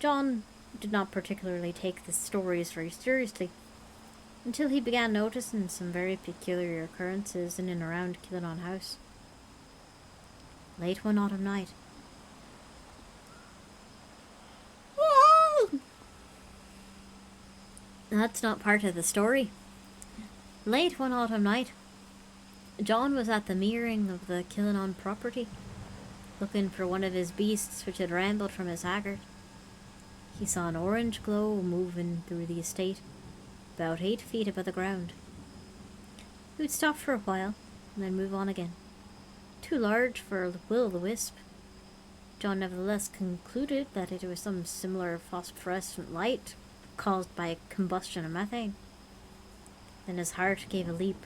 S1: John did not particularly take the stories very seriously until he began noticing some very peculiar occurrences in and around Killenon House. Late one autumn night. That's not part of the story. Late one autumn night, John was at the mearing of the Killenon property, looking for one of his beasts which had rambled from his haggard. He saw an orange glow moving through the estate, about 8 feet above the ground. He would stop for a while, and then move on again. Too large for will-o'-the-wisp. John nevertheless concluded that it was some similar phosphorescent light caused by combustion of methane. Then his heart gave a leap.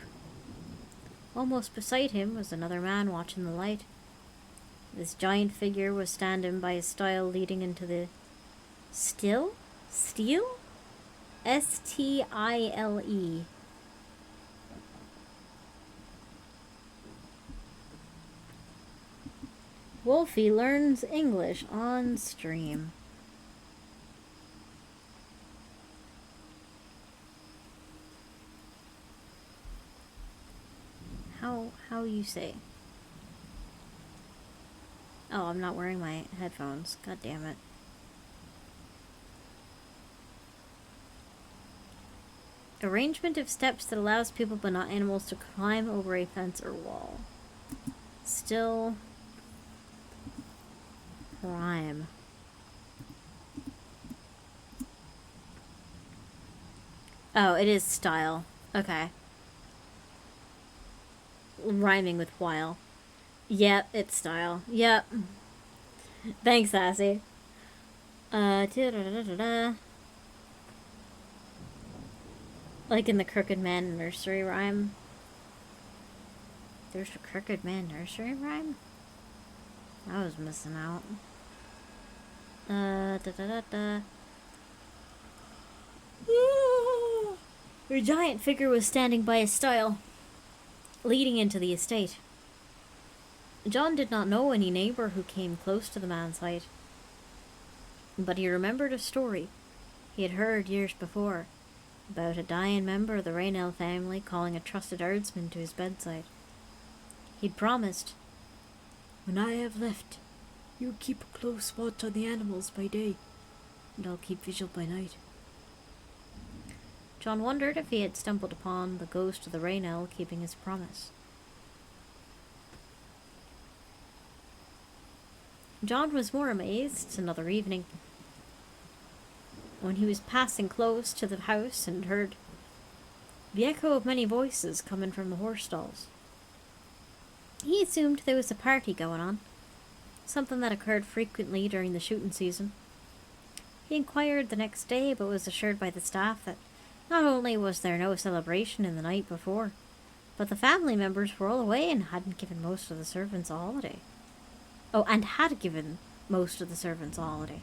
S1: Almost beside him was another man watching the light. This giant figure was standing by a stile leading into the Stile? S-T-I-L-E. Wolfie learns English on stream. How you say? Oh, I'm not wearing my headphones. God damn it. Arrangement of steps that allows people but not animals to climb over a fence or wall. Still rhyme. Oh, it is style. Okay. Rhyming with while. Yep, it's style. Yep. Thanks, Sassy. Like in the Crooked Man nursery rhyme. There's a Crooked Man nursery rhyme? I was missing out. A giant figure was standing by a stile, leading into the estate. John did not know any neighbour who came close to the man's height, but he remembered a story he had heard years before about a dying member of the Raynell family calling a trusted herdsman to his bedside. He'd promised, "When I have left, you keep a close watch on the animals by day, and I'll keep vigil by night." John wondered if he had stumbled upon the ghost of the Raynell keeping his promise. John was more amazed another evening when he was passing close to the house and heard the echo of many voices coming from the horse stalls. He assumed there was a party going on, something that occurred frequently during the shooting season. He inquired the next day, but was assured by the staff that not only was there no celebration in the night before, but the family members were all away and hadn't given most of the servants a holiday. Oh, and had given most of the servants a holiday.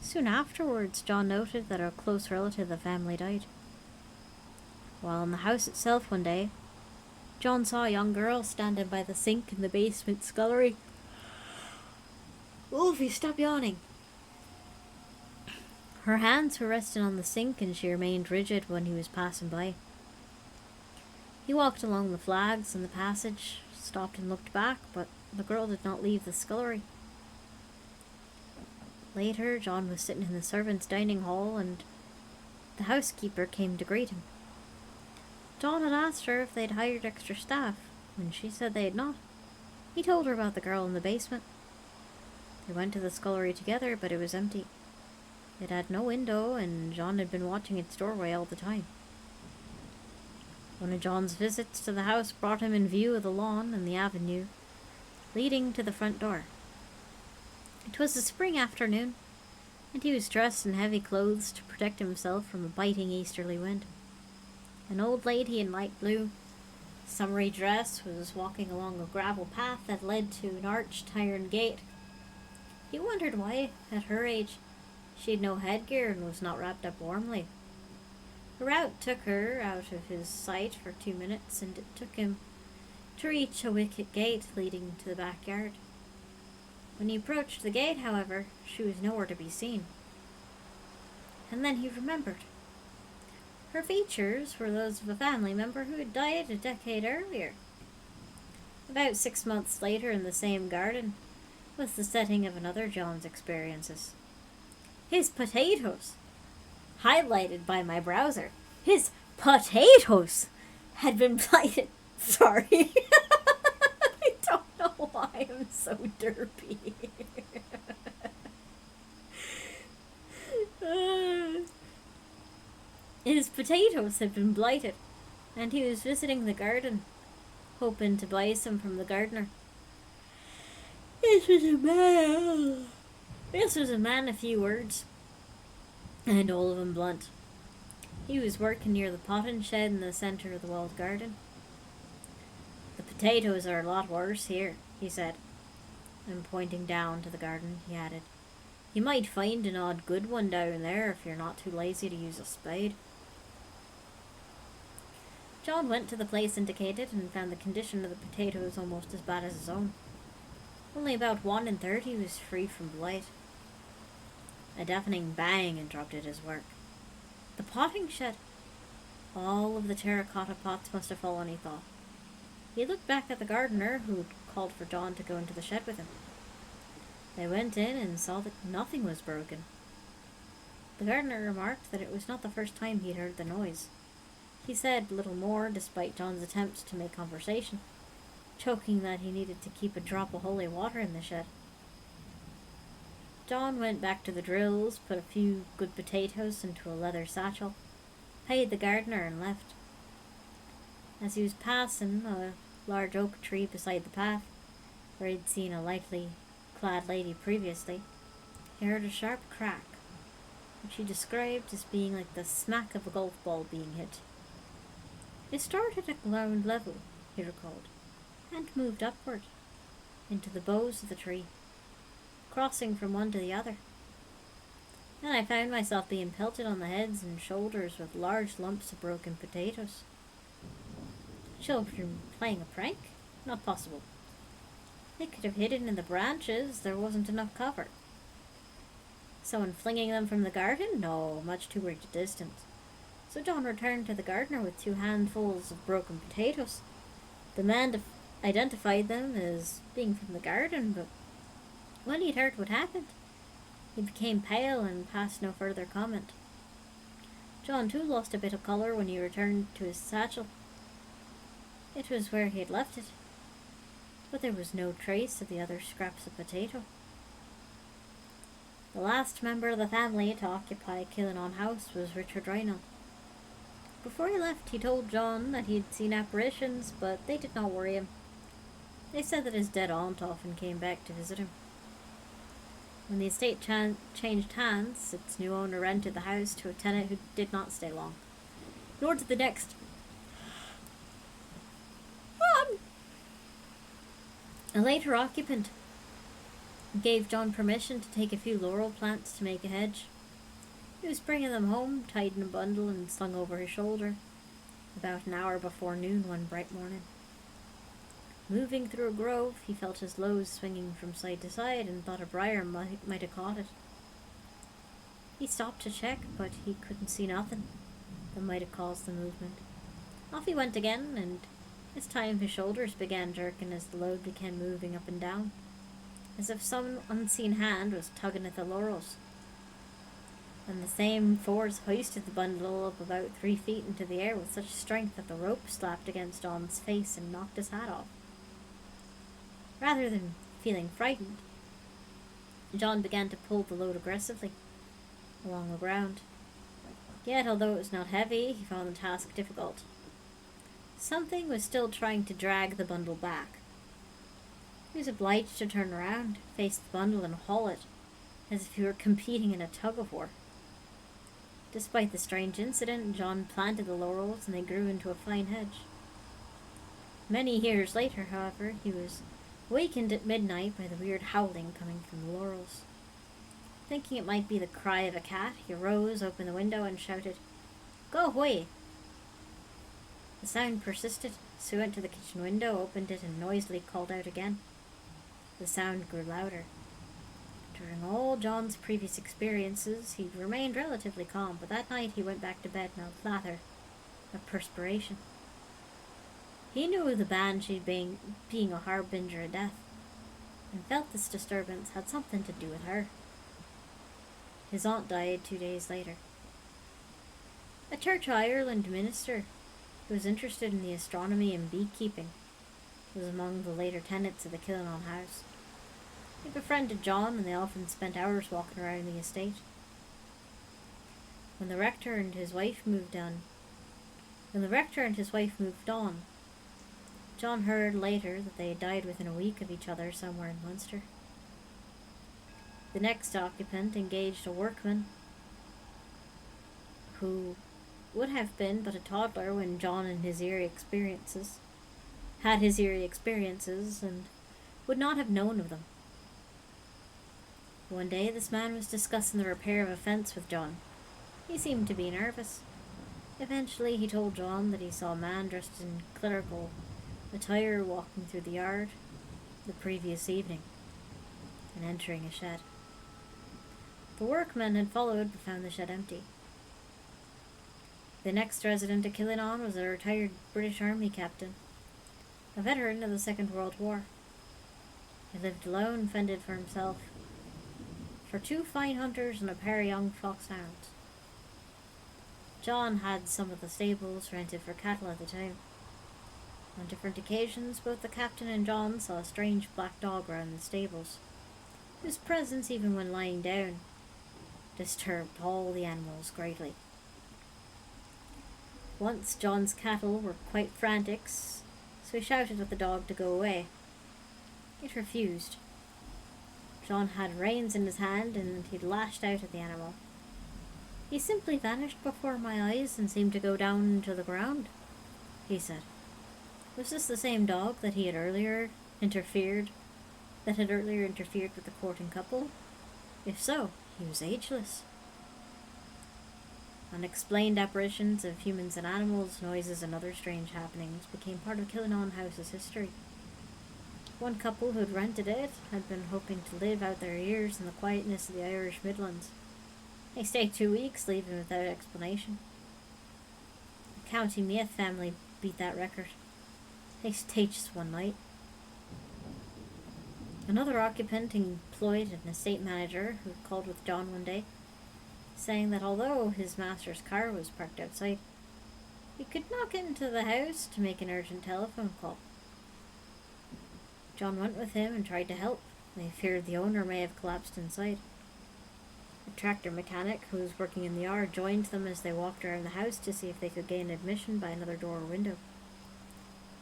S1: Soon afterwards, John noted that a close relative of the family died. While in the house itself one day, John saw a young girl standing by the sink in the basement scullery. "Wolfie, stop yawning." Her hands were resting on the sink and she remained rigid when he was passing by. He walked along the flags in the passage, stopped and looked back, but the girl did not leave the scullery. Later, John was sitting in the servants' dining hall and The housekeeper came to greet him. John had asked her if they'd hired extra staff. When she said they had not, he told her about the girl in the basement. They went to the scullery together, but it was empty. It had no window, and John had been watching its doorway all the time. One of John's visits to the house brought him in view of the lawn and the avenue leading to the front door. It was a spring afternoon, and he was dressed in heavy clothes to protect himself from a biting easterly wind. An old lady in light blue, summery dress was walking along a gravel path that led to an arched iron gate. He wondered why, at her age, she had no headgear and was not wrapped up warmly. The route took her out of his sight for 2 minutes, and it took him to reach a wicket gate leading to the backyard. When he approached the gate, however, she was nowhere to be seen. And then he remembered. Her features were those of a family member who had died a decade earlier. About 6 months later, in the same garden, was the setting of another John's experiences. His potatoes, highlighted by my browser, his potatoes had been blighted. Sorry. I don't know why I'm so derpy. His potatoes had been blighted, and he was visiting the garden, hoping to buy some from the gardener. This was a man of few words, and all of them blunt. He was working near the potting shed in the centre of the walled garden. "The potatoes are a lot worse here," he said, and pointing down to the garden, he added, "You might find an odd good one down there if you're not too lazy to use a spade." John went to the place indicated and found the condition of the potatoes almost as bad as his own. Only about 1 in 30 was free from blight. A deafening bang interrupted his work. The potting shed! All of the terracotta pots must have fallen, he thought. He looked back at the gardener, who had called for John to go into the shed with him. They went in and saw that nothing was broken. The gardener remarked that it was not the first time he'd heard the noise. He said little more, despite John's attempts to make conversation, choking that he needed to keep a drop of holy water in the shed. John went back to the drills, put a few good potatoes into a leather satchel, paid the gardener, and left. As he was passing a large oak tree beside the path, where he'd seen a lightly clad lady previously, he heard a sharp crack, which he described as being like the smack of a golf ball being hit. It started at ground level, he recalled, and moved upward into the boughs of the tree, crossing from one to the other. Then I found myself being pelted on the heads and shoulders with large lumps of broken potatoes. Children playing a prank? Not possible. They could have hidden in the branches, there wasn't enough cover. Someone flinging them from the garden? No, much too great a distance. So John returned to the gardener with 2 handfuls of broken potatoes. The man identified them as being from the garden, but when he'd heard what happened, he became pale and passed no further comment. John too lost a bit of colour when he returned to his satchel. It was where he had left it, but there was no trace of the other scraps of potato. The last member of the family to occupy Killenon House was Richard Reinald. Before he left, he told John that he had seen apparitions, but they did not worry him. They said that his dead aunt often came back to visit him. When the estate changed hands, its new owner rented the house to a tenant who did not stay long, nor did the next. A later occupant gave John permission to take a few laurel plants to make a hedge. He was bringing them home, tied in a bundle and slung over his shoulder, about an hour before noon one bright morning. Moving through a grove, he felt his loaves swinging from side to side and thought a briar might have caught it. He stopped to check, but he couldn't see nothing that might have caused the movement. Off he went again, and this time his shoulders began jerking as the load began moving up and down, as if some unseen hand was tugging at the laurels. and the same force hoisted the bundle up about 3 feet into the air with such strength that the rope slapped against John's face and knocked his hat off. Rather than feeling frightened, John began to pull the load aggressively along the ground. Yet, although it was not heavy, he found the task difficult. Something was still trying to drag the bundle back. He was obliged to turn around, face the bundle, and haul it, as if he were competing in a tug-of-war. Despite the strange incident, John planted the laurels and they grew into a fine hedge. Many years later, however, he was wakened at midnight by the weird howling coming from the laurels. Thinking it might be the cry of a cat, he arose, opened the window, and shouted, "Go away!" The sound persisted, so he went to the kitchen window, opened it, and noisily called out again. The sound grew louder. During all John's previous experiences, he'd remained relatively calm, but that night he went back to bed in a lather of perspiration. He knew of the banshee being a harbinger of death, and felt this disturbance had something to do with her. His aunt died 2 days later. A Church of Ireland minister who was interested in the astronomy and beekeeping was among the later tenants of the Killenon house. He befriended John, and they often spent hours walking around the estate. When the rector and his wife moved on, John heard later that they had died within a week of each other somewhere in Munster. The next occupant engaged a workman who would have been but a toddler when John had his eerie experiences, and would not have known of them. One day this man was discussing the repair of a fence with John. He seemed to be nervous. Eventually he told John that he saw a man dressed in clerical attire walking through the yard the previous evening and entering a shed. The workmen had followed but found the shed empty. The next resident of Killenon was a retired British Army captain, a veteran of the Second World War. He lived alone, fended for himself, for 2 fine hunters and a pair of young foxhounds. John had some of the stables rented for cattle at the time. On different occasions, both the captain and John saw a strange black dog around the stables, whose presence, even when lying down, disturbed all the animals greatly. Once John's cattle were quite frantic, so he shouted at the dog to go away. It refused. John had reins in his hand, and he lashed out at the animal. "He simply vanished before my eyes and seemed to go down into the ground," he said. Was this the same dog that had earlier interfered with the courting couple? If so, he was ageless. Unexplained apparitions of humans and animals, noises, and other strange happenings became part of Killenon House's history. One couple who had rented it had been hoping to live out their years in the quietness of the Irish Midlands. They stayed 2 weeks, leaving without explanation. The County Meath family beat that record. They stayed just one night. Another occupant employed an estate manager who called with John one day, saying that although his master's car was parked outside, he could not get into the house to make an urgent telephone call. John went with him and tried to help. They feared the owner may have collapsed inside. A tractor mechanic who was working in the yard joined them as they walked around the house to see if they could gain admission by another door or window.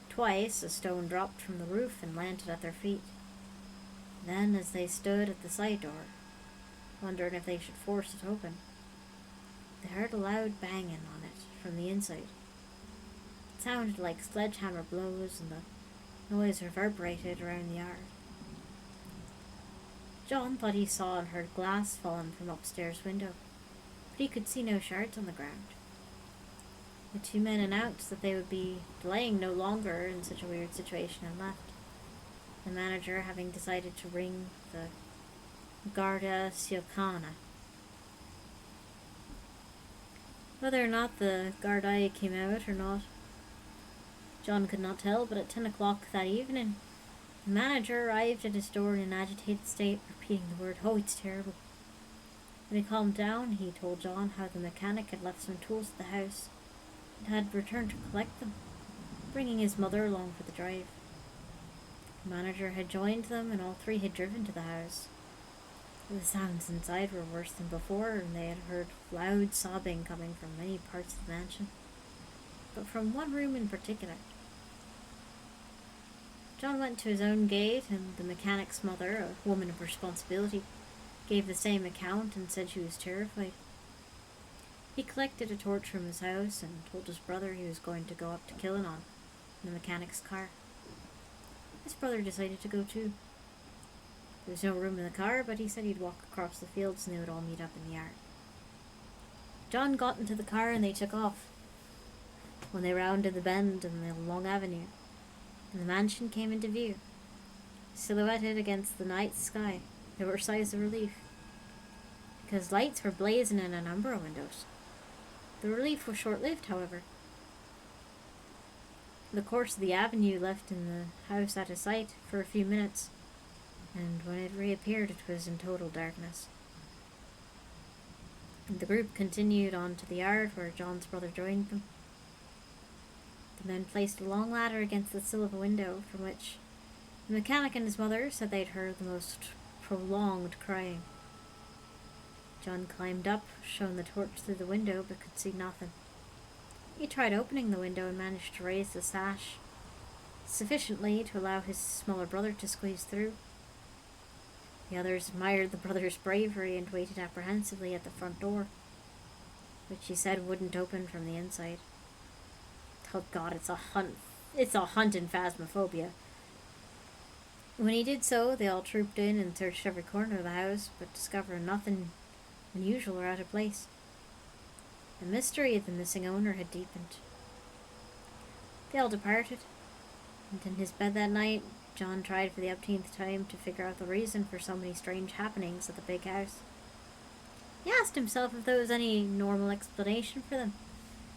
S1: Twice a stone dropped from the roof and landed at their feet. Then, as they stood at the side door, wondering if they should force it open, they heard a loud banging on it from the inside. It sounded like sledgehammer blows, and the noise reverberated around the yard. John thought he saw and heard glass falling from upstairs window, but he could see no shards on the ground. The 2 men announced that they would be delaying no longer in such a weird situation and left, the manager having decided to ring the Garda Síochána. Whether or not the Gardaí came out or not, John could not tell, but at 10 o'clock that evening, the manager arrived at his door in an agitated state, repeating the word, "Oh, it's terrible." When he calmed down, he told John how the mechanic had left some tools at the house and had returned to collect them, bringing his mother along for the drive. The manager had joined them, and all three had driven to the house. The sounds inside were worse than before, and they had heard loud sobbing coming from many parts of the mansion, but from one room in particular. John went to his own gate, and the mechanic's mother, a woman of responsibility, gave the same account and said she was terrified. He collected a torch from his house and told his brother he was going to go up to Killenon in the mechanic's car. His brother decided to go too. There was no room in the car, but he said he'd walk across the fields and they would all meet up in the yard. John got into the car and they took off. When they rounded the bend in the long avenue, and the mansion came into view, silhouetted against the night sky, there were sighs of relief, because lights were blazing in a number of windows. The relief was short-lived, however. The course of the avenue left in the house out of sight for a few minutes, and when it reappeared it was in total darkness. The group continued on to the yard where John's brother joined them. The men placed a long ladder against the sill of a window from which the mechanic and his mother said they'd heard the most prolonged crying. John climbed up, shone the torch through the window, but could see nothing. He tried opening the window and managed to raise the sash sufficiently to allow his smaller brother to squeeze through. The others admired the brother's bravery and waited apprehensively at the front door, which he said wouldn't open from the inside. Oh God, it's a hunt. It's a hunt in Phasmophobia. When he did so, they all trooped in and searched every corner of the house, but discovered nothing unusual or out of place. The mystery of the missing owner had deepened. They all departed, and in his bed that night, John tried for the umpteenth time to figure out the reason for so many strange happenings at the big house. He asked himself if there was any normal explanation for them,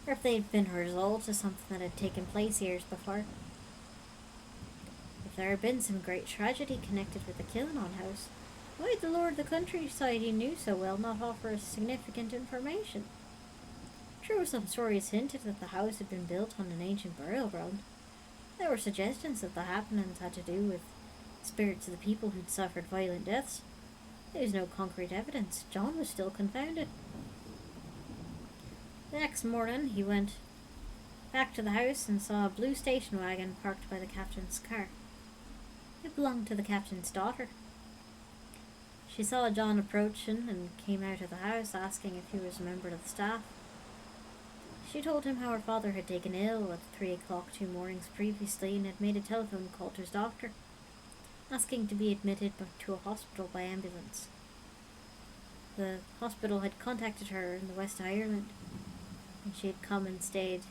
S1: or if they'd been a result of something that had taken place years before. If there had been some great tragedy connected with the Killenon house, why did the Lord of the Countryside he knew so well not offer us significant information? True, some stories hinted that the house had been built on an ancient burial ground. There were suggestions that the happenings had to do with spirits of the people who'd suffered violent deaths. There was no concrete evidence. John was still confounded. The next morning, he went back to the house and saw a blue station wagon parked by the captain's car. It belonged to the captain's daughter. She saw John approaching and came out of the house asking if he was a member of the staff. She told him how her father had taken ill at 3 o'clock 2 mornings previously and had made a telephone call to his doctor, asking to be admitted to a hospital by ambulance. The hospital had contacted her in the West of Ireland, and she had come and stayed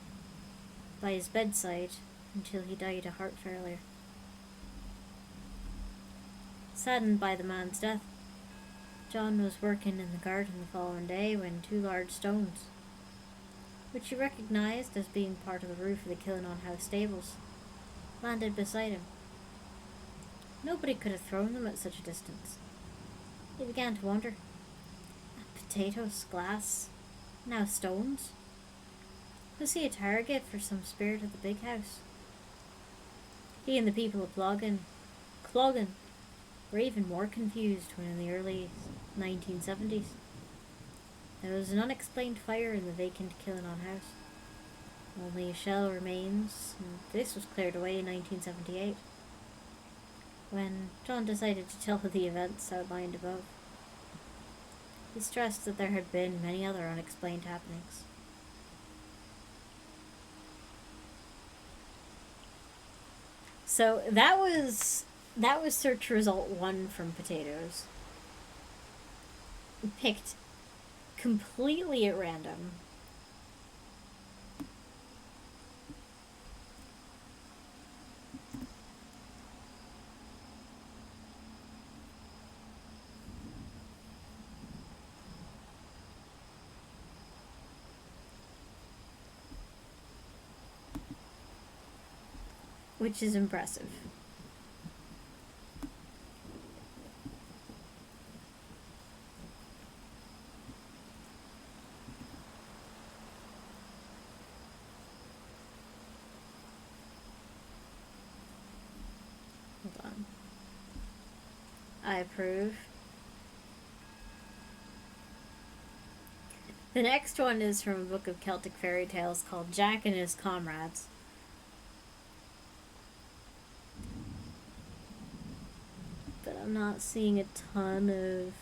S1: by his bedside until he died of heart failure. Saddened by the man's death, John was working in the garden the following day when 2 large stones, which he recognized as being part of the roof of the Killenon house stables, landed beside him. Nobody could have thrown them at such a distance. He began to wonder. Potatoes, glass, now stones. Was he a target for some spirit of the big house? He and the people of Cloggin were even more confused when in the early 1970s there was an unexplained fire in the vacant Killenon house. Only a shell remains, and this was cleared away in 1978, when John decided to tell the events outlined above. He stressed that there had been many other unexplained happenings. So that was search result 1 from Potatoes. Picked completely at random. Which is impressive. I approve. The next one is from a book of Celtic fairy tales called Jack and His Comrades. But I'm not seeing a ton of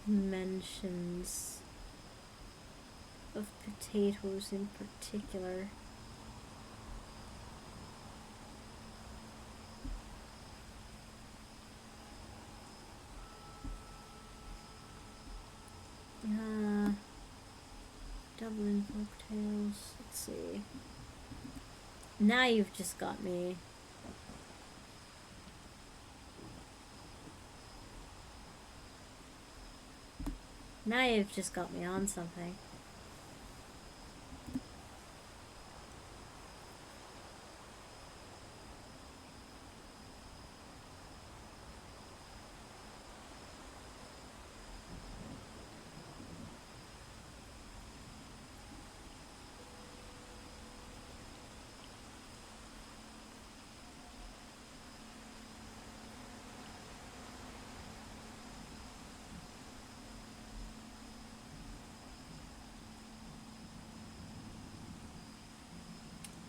S1: mentions of potatoes in particular. Dublin folktales. Let's see. Now you've just got me. Now you've just got me on something.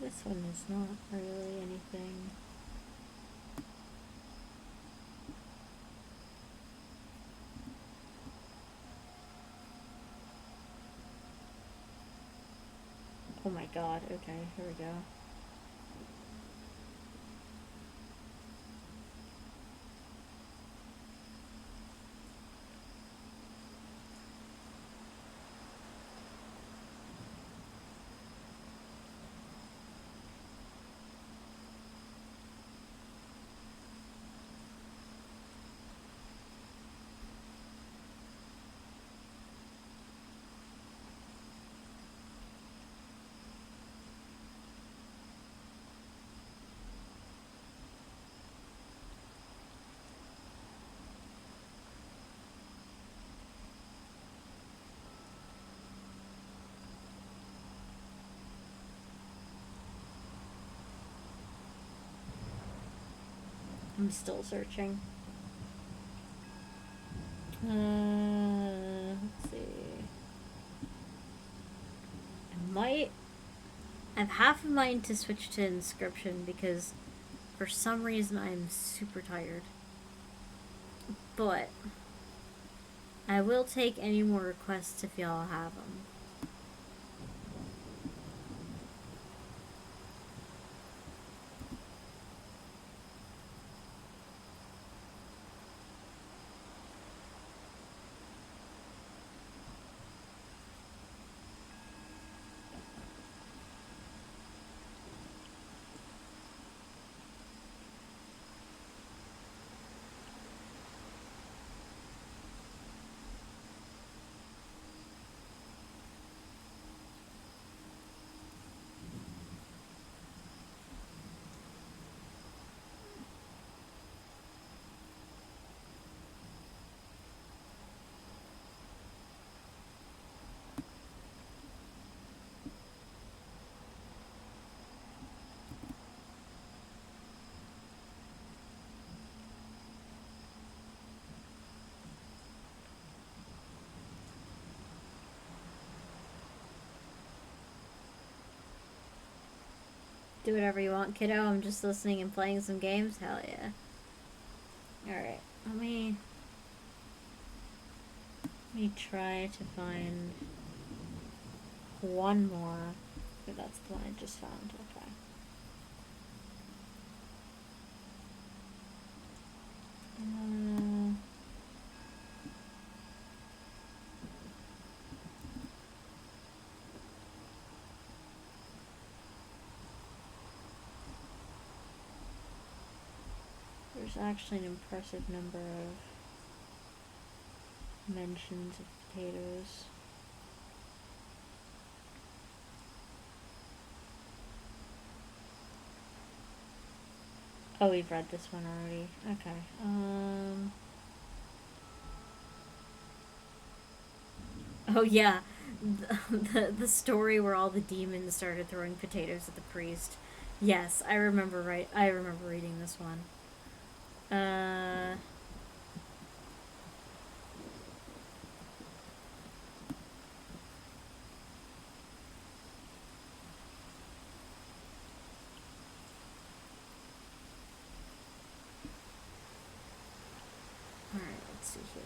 S1: This one is not really anything. Oh my god, okay, here we go. I'm still searching. Let's see. I have half a mind to switch to Inscription because for some reason I'm super tired. But I will take any more requests if y'all have them. Do whatever you want, kiddo. I'm just listening and playing some games. Hell yeah. Alright, let me try to find one more. Okay, that's the one I just found. Okay. There's actually an impressive number of mentions of potatoes. Oh, we've read this one already. Okay. Oh yeah, the story where all the demons started throwing potatoes at the priest. Yes, I remember reading this one. Uh... Alright, let's see here.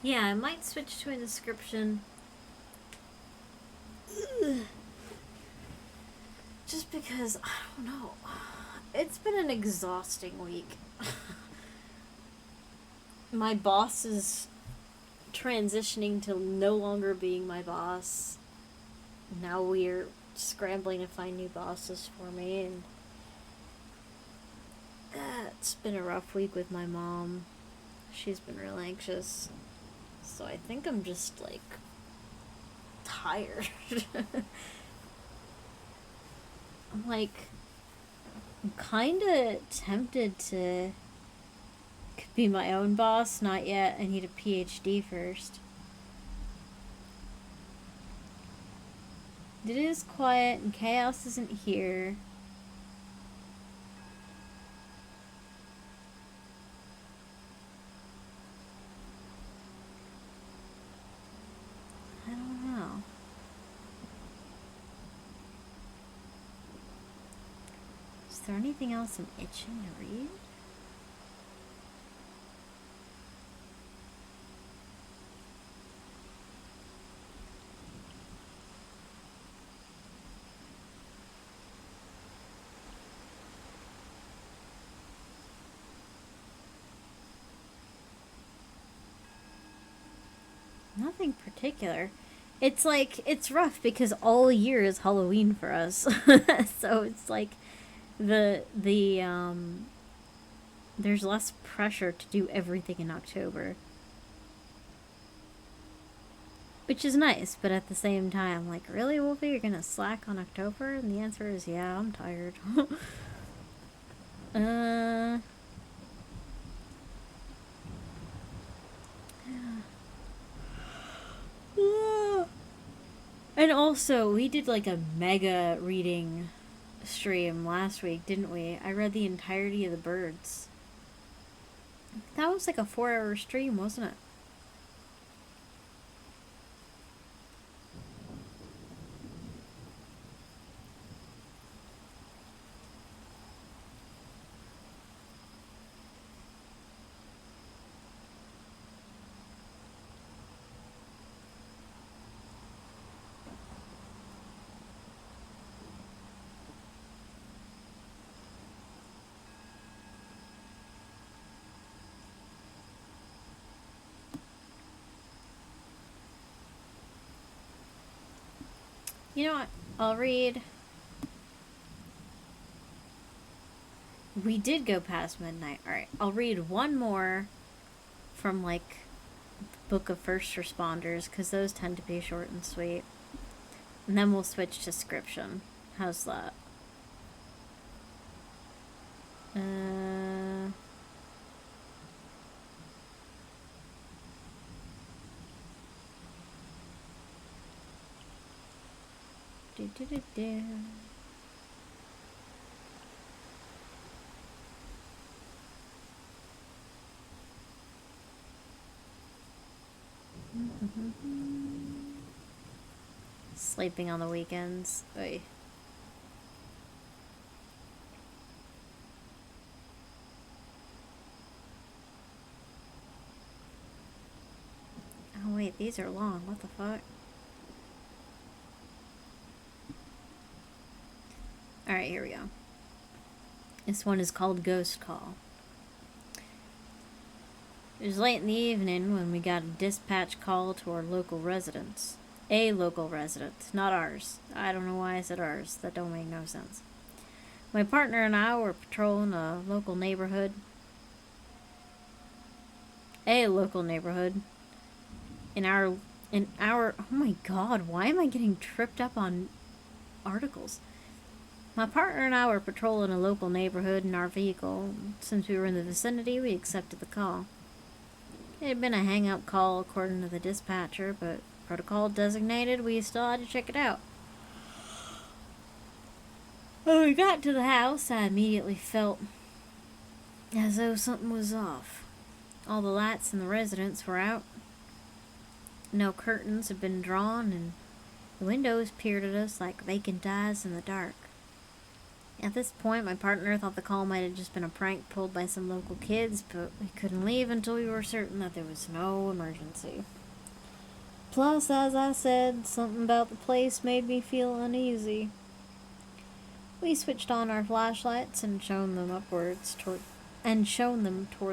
S1: Yeah, I might switch to an inscription. Just because, I don't know. It's been an exhausting week. My boss is transitioning to no longer being my boss. Now we're scrambling to find new bosses for me, and it's been a rough week with my mom. She's been real anxious. So I think I'm just, like, tired. I'm kind of tempted to be my own boss. Not yet. I need a PhD first. It is quiet and chaos isn't here. I don't know. Is there anything else I'm itching to read? Nothing particular. It's it's rough because all year is Halloween for us. So it's like the there's less pressure to do everything in October. Which is nice, but at the same time, like, really, Wolfie, you're gonna slack on October? And the answer is, yeah, I'm tired. And also, we did like a mega reading stream last week, didn't we? I read the entirety of the birds. That was like a 4-hour stream, wasn't it? You know what? I'll read. We did go past midnight. Alright, I'll read one more from, like, Book of First Responders, because those tend to be short and sweet. And then we'll switch to Scription. How's that? Do. Sleeping on the weekends. Oy. Oh wait, these are long. What the fuck? Alright, here we go. This one is called Ghost Call. It was late in the evening when we got a dispatch call to our local residence. A local resident, not ours. I don't know why I said ours. That don't make no sense. My partner and I were patrolling a local neighborhood. A local neighborhood. In our oh my god, why am I getting tripped up on articles? My partner and I were patrolling a local neighborhood in our vehicle. Since we were in the vicinity, we accepted the call. It had been a hang-up call according to the dispatcher, but protocol designated, we still had to check it out. When we got to the house, I immediately felt as though something was off. All the lights in the residence were out. No curtains had been drawn, and the windows peered at us like vacant eyes in the dark. At this point, my partner thought the call might have just been a prank pulled by some local kids, but we couldn't leave until we were certain that there was no emergency. Plus, as I said, something about the place made me feel uneasy. We switched on our flashlights and shone them toward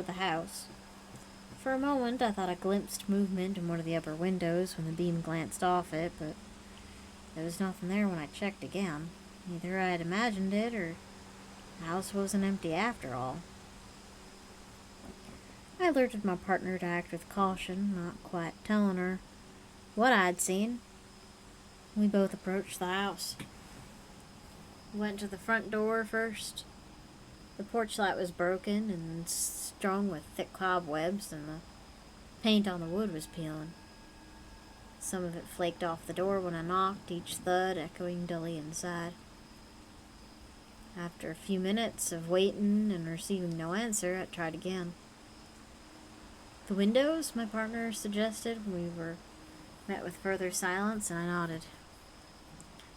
S1: the house. For a moment, I thought I glimpsed movement in one of the upper windows when the beam glanced off it, but there was nothing there when I checked again. Either I had imagined it, or the house wasn't empty after all. I alerted my partner to act with caution, not quite telling her what I'd seen. We both approached the house. Went to the front door first. The porch light was broken and strung with thick cobwebs, and the paint on the wood was peeling. Some of it flaked off the door when I knocked, each thud echoing dully inside. After a few minutes of waiting and receiving no answer, I tried again. The windows, my partner suggested. We were met with further silence, and I nodded.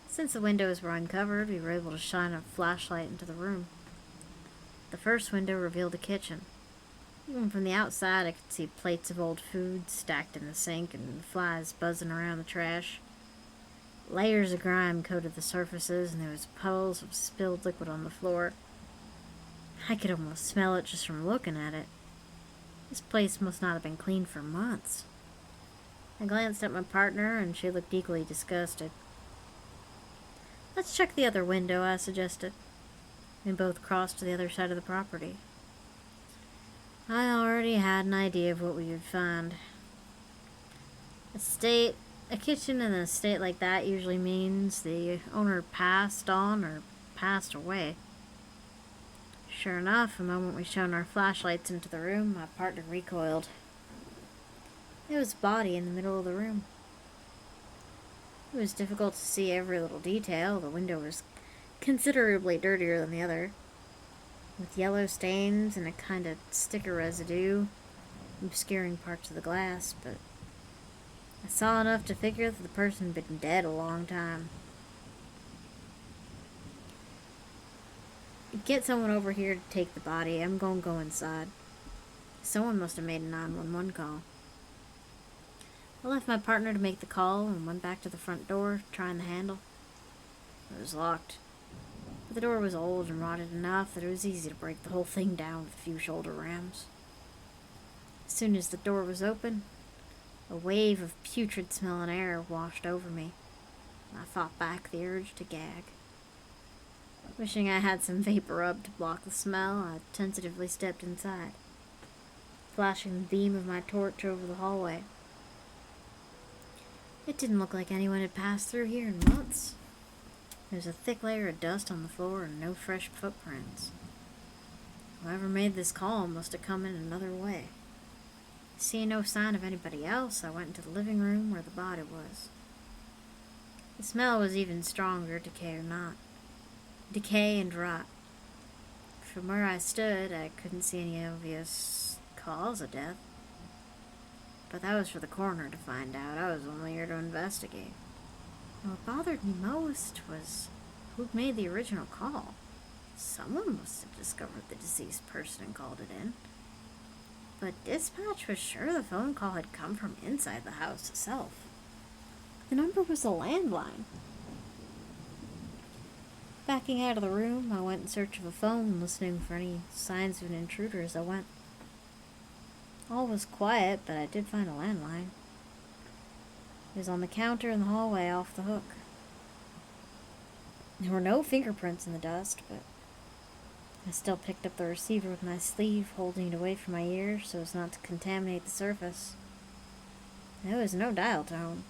S1: Since the windows were uncovered, we were able to shine a flashlight into the room. The first window revealed a kitchen. Even from the outside, I could see plates of old food stacked in the sink and flies buzzing around the trash. Layers of grime coated the surfaces, and there was puddles of spilled liquid on the floor. I could almost smell it just from looking at it. This place must not have been cleaned for months. I glanced at my partner, and she looked equally disgusted. "Let's check the other window," I suggested. We both crossed to the other side of the property. I already had an idea of what we would find. A kitchen in an estate like that usually means the owner passed on or passed away. Sure enough, the moment we shone our flashlights into the room, my partner recoiled. There was a body in the middle of the room. It was difficult to see every little detail. The window was considerably dirtier than the other, with yellow stains and a kind of sticker residue obscuring parts of the glass, but I saw enough to figure that the person had been dead a long time. "Get someone over here to take the body. I'm gonna go inside." Someone must have made a 911 call. I left my partner to make the call and went back to the front door, trying the handle. It was locked. But the door was old and rotted enough that it was easy to break the whole thing down with a few shoulder rams. As soon as the door was open, a wave of putrid-smelling air washed over me, and I fought back the urge to gag. Wishing I had some vapor rub to block the smell, I tentatively stepped inside, flashing the beam of my torch over the hallway. It didn't look like anyone had passed through here in months. There was a thick layer of dust on the floor and no fresh footprints. Whoever made this call must have come in another way. Seeing no sign of anybody else, I went into the living room where the body was. The smell was even stronger, decay or not. Decay and rot. From where I stood, I couldn't see any obvious cause of death. But that was for the coroner to find out. I was only here to investigate. And what bothered me most was who'd made the original call. Someone must have discovered the deceased person and called it in. But dispatch was sure the phone call had come from inside the house itself. The number was a landline. Backing out of the room, I went in search of a phone, listening for any signs of an intruder as I went. All was quiet, but I did find a landline. It was on the counter in the hallway off the hook. There were no fingerprints in the dust, but I still picked up the receiver with my sleeve, holding it away from my ear so as not to contaminate the surface. There was no dial tone.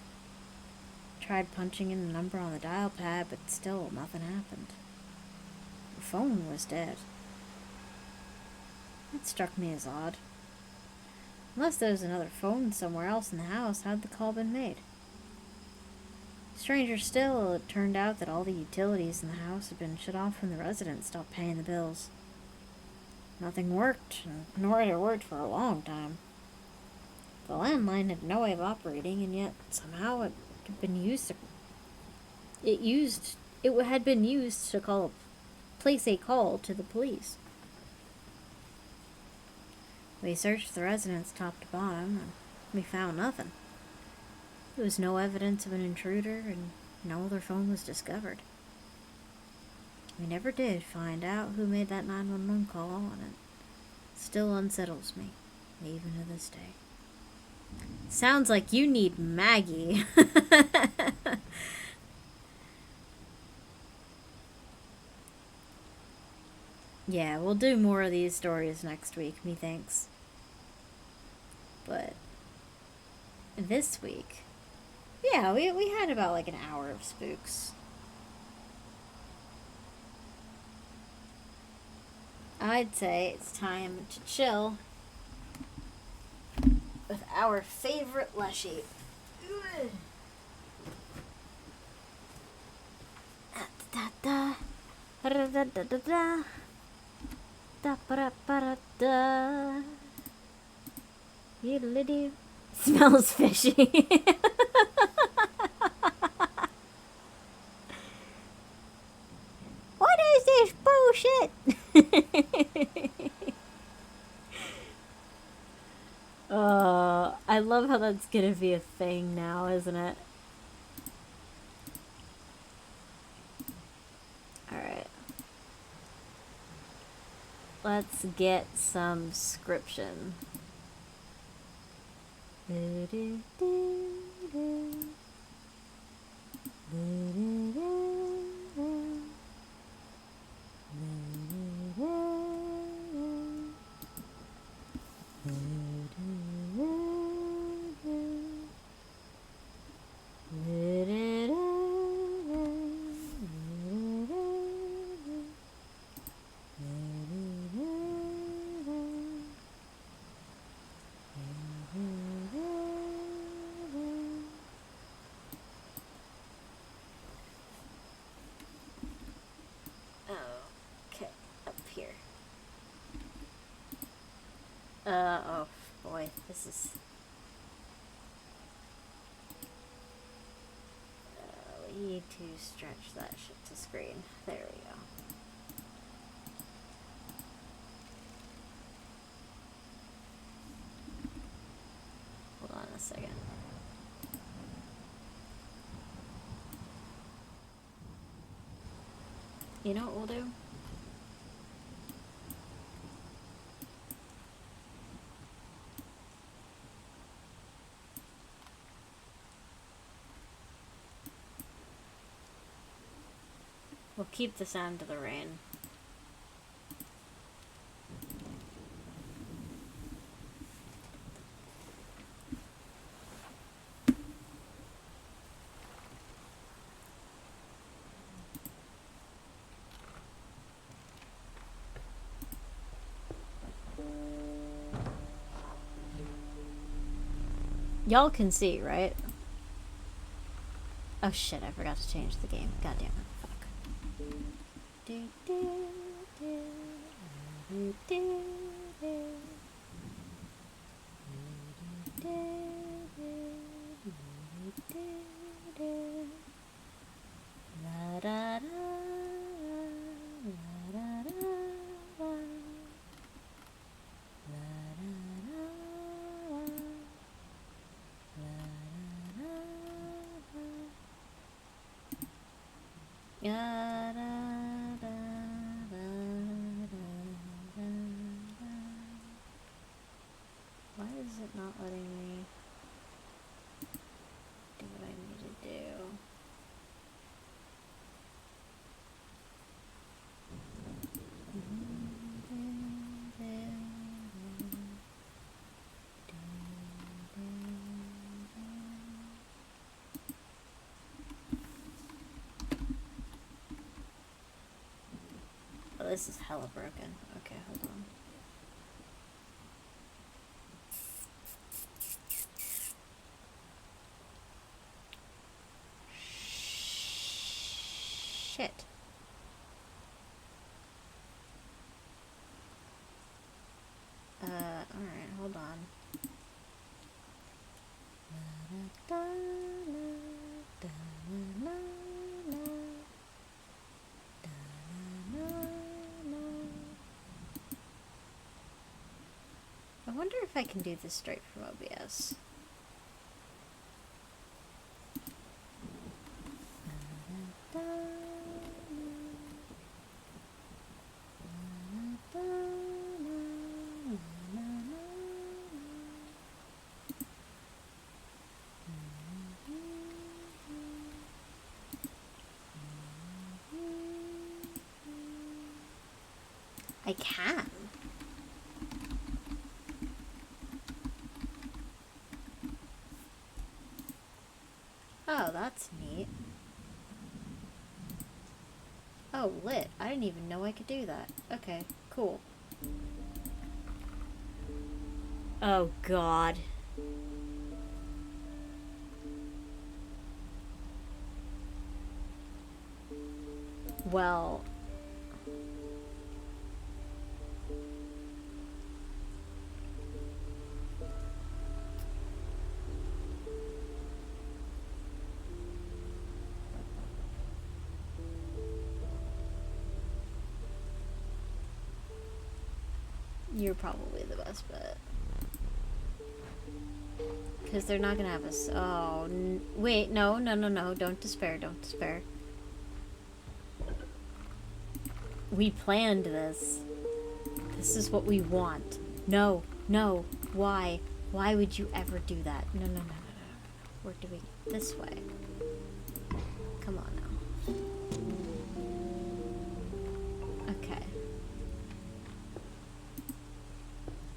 S1: Tried punching in the number on the dial pad, but still nothing happened. The phone was dead. It struck me as odd. Unless there was another phone somewhere else in the house, how'd the call been made? Stranger still, it turned out that all the utilities in the house had been shut off when the residents stopped paying the bills. Nothing worked, nor had it worked for a long time. The landline had no way of operating, and yet somehow it had been used to... It had been used to place a call to the police. We searched the residence top to bottom, and we found nothing. There was no evidence of an intruder, and no other phone was discovered. We never did find out who made that 911 call, and it still unsettles me, even to this day. Sounds like you need Maggie. Yeah, we'll do more of these stories next week, methinks. But this week, yeah, we had about like an hour of spooks. I'd say it's time to chill with our favorite Leshy. Da da da da da da da da da da da da. Yiddly-doo. Smells fishy. What is this bullshit? I love how that's gonna be a thing now, isn't it? Alright. Let's get some scription. Oh boy, this is... we need to stretch that shit to screen. There we go. Hold on a second. You know what we'll do? We'll keep the sound of the rain. Y'all can see, right? Oh shit, I forgot to change the game. God damn it. Why is it not letting me do this is hella broken. Okay, hold on. Shit. Alright, hold on. I wonder if I can do this straight from OBS. I can. Oh, that's neat. Oh, lit. I didn't even know I could do that. Okay, cool. Oh, God. Well... You're probably the best bet. Because they're not gonna have us. Oh, wait, no, don't despair, don't despair. We planned this. This is what we want. No, why? Why would you ever do that? No. We're doing it this way. Come on now. Okay.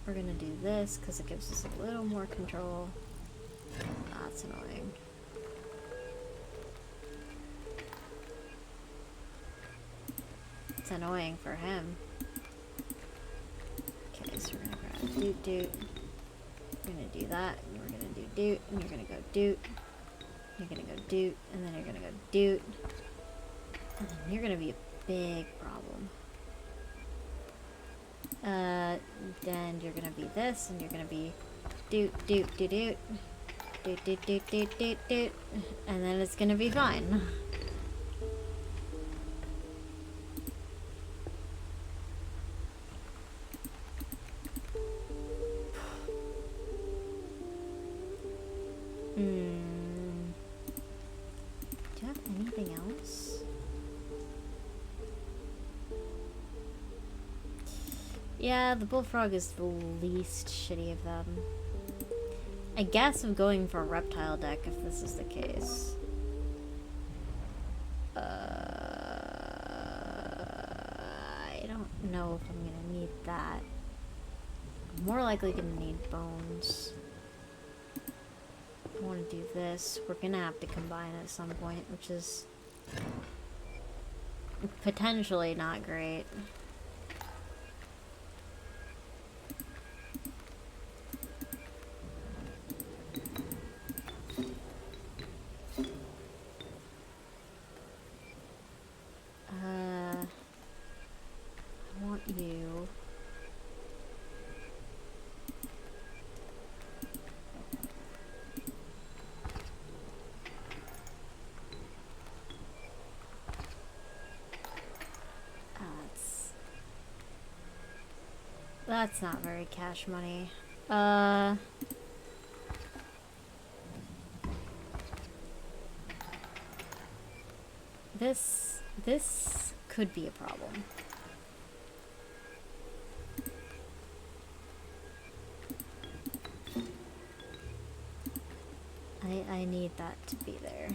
S1: We're gonna do this because it gives us a little more control. That's annoying. It's annoying for him. Okay, so we're gonna grab doot. We're gonna do that, and we're gonna do doot, and you're gonna go doot. You're gonna go doot, and then you're gonna go doot. And then you're gonna be a big problem. Then you're gonna be this, and you're gonna be doot. Doot, and then it's gonna be fine. Do you have anything else? Yeah, the bullfrog is the least shitty of them. I guess I'm going for a reptile deck if this is the case. I don't know if I'm gonna need that. I'm more likely gonna need bones. I want to do this. We're gonna have to combine at some point, which is potentially not great. I want you. That's not very cash money. This could be a problem. I need that to be there.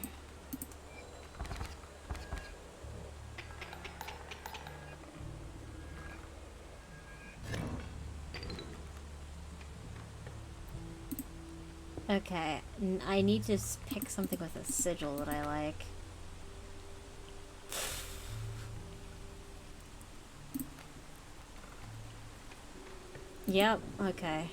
S1: Okay, I need to pick something with a sigil that I like. Yep, okay.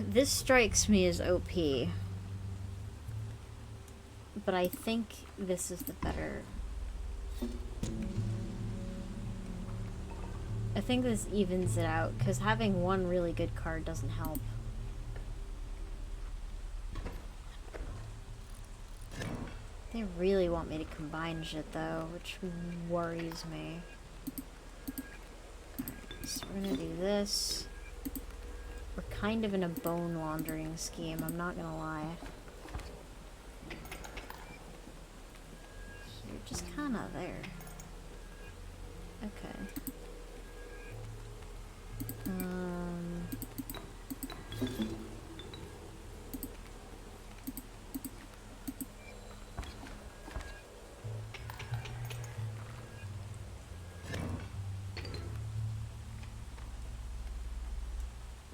S1: This strikes me as OP. But I think this is the better... I think this evens it out, because having one really good card doesn't help. They really want me to combine shit, though, which worries me. Alright, so we're gonna do this. We're kind of in a bone laundering scheme, I'm not gonna lie. You're just kinda there. Okay.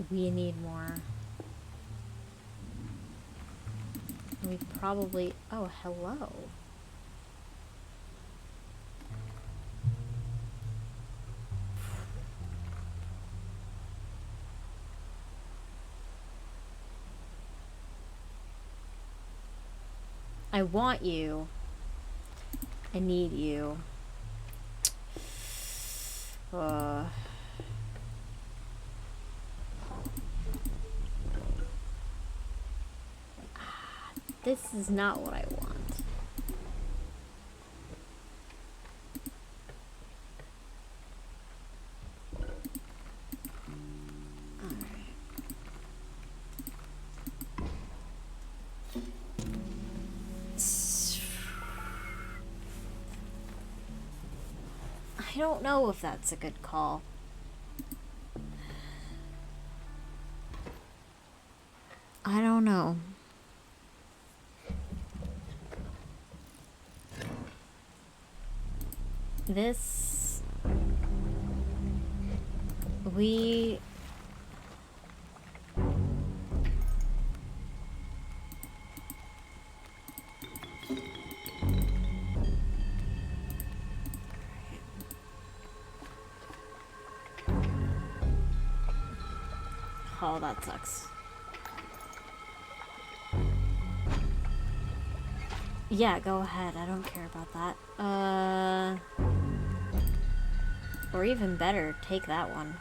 S1: We need more. We probably... Oh, hello. I want you. I need you. This is not what I want. I don't know if that's a good call. I don't know. This... We... Oh, that sucks. Yeah, go ahead. I don't care about that. Or even better, take that one.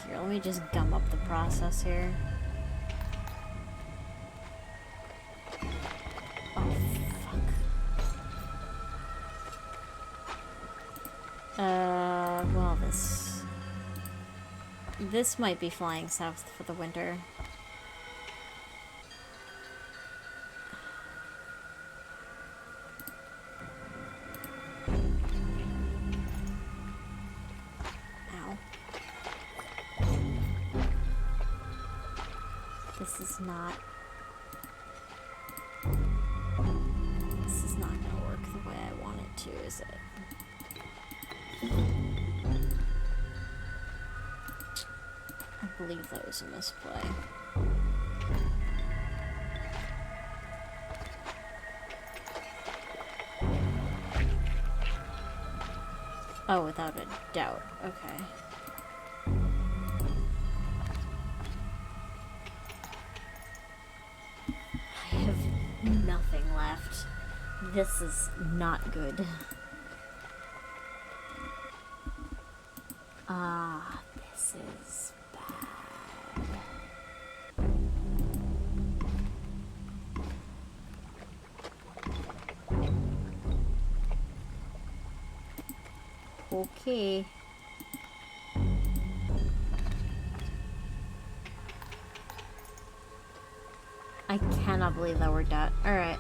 S1: Here, let me just gum up the process here. Oh, fuck. Well, this might be flying south for the winter. Ow. This is not gonna work the way I want it to, is it? I believe that was a misplay. Oh, without a doubt. Okay. I have nothing left. This is not good. This is bad. Okay. I cannot believe that worked out. Alright.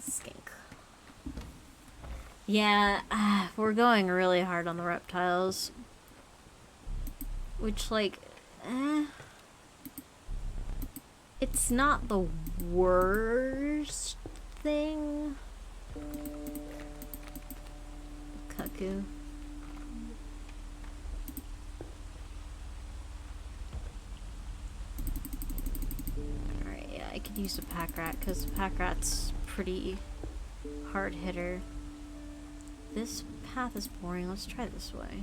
S1: Skink. Yeah, we're going really hard on the reptiles. Which, like, it's not the worst thing. Cuckoo. Alright, yeah, I could use a pack rat, because the pack rat's pretty hard hitter. This path is boring. Let's try this way.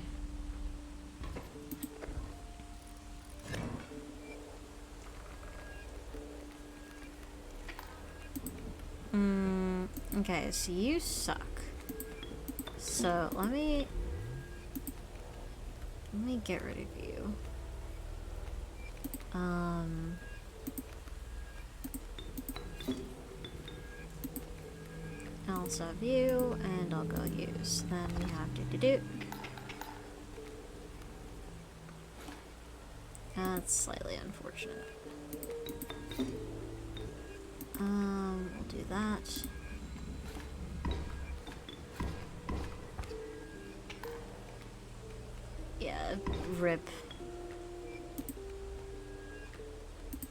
S1: Okay, so you suck. So let me get rid of you. I'll sub you, and I'll go use. Then we have do. That's slightly unfortunate. We'll do that. Yeah, rip.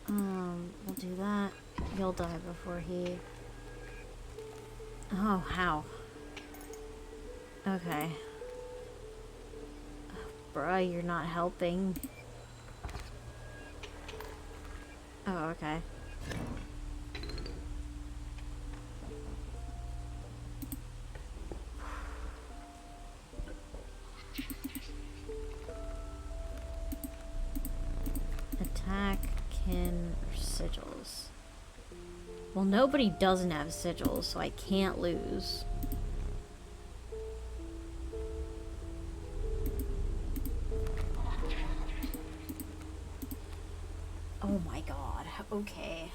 S1: We'll do that. You'll die before he... Oh, how? Okay. Bruh, you're not helping. Oh, okay. Attack, kin, or sigils. Well, nobody doesn't have sigils, so I can't lose. Oh my god. Okay.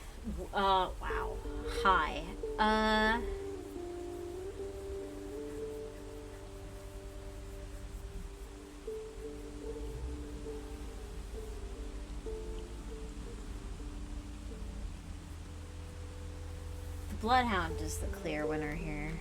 S1: Wow. Hi. The Bloodhound is the clear winner here.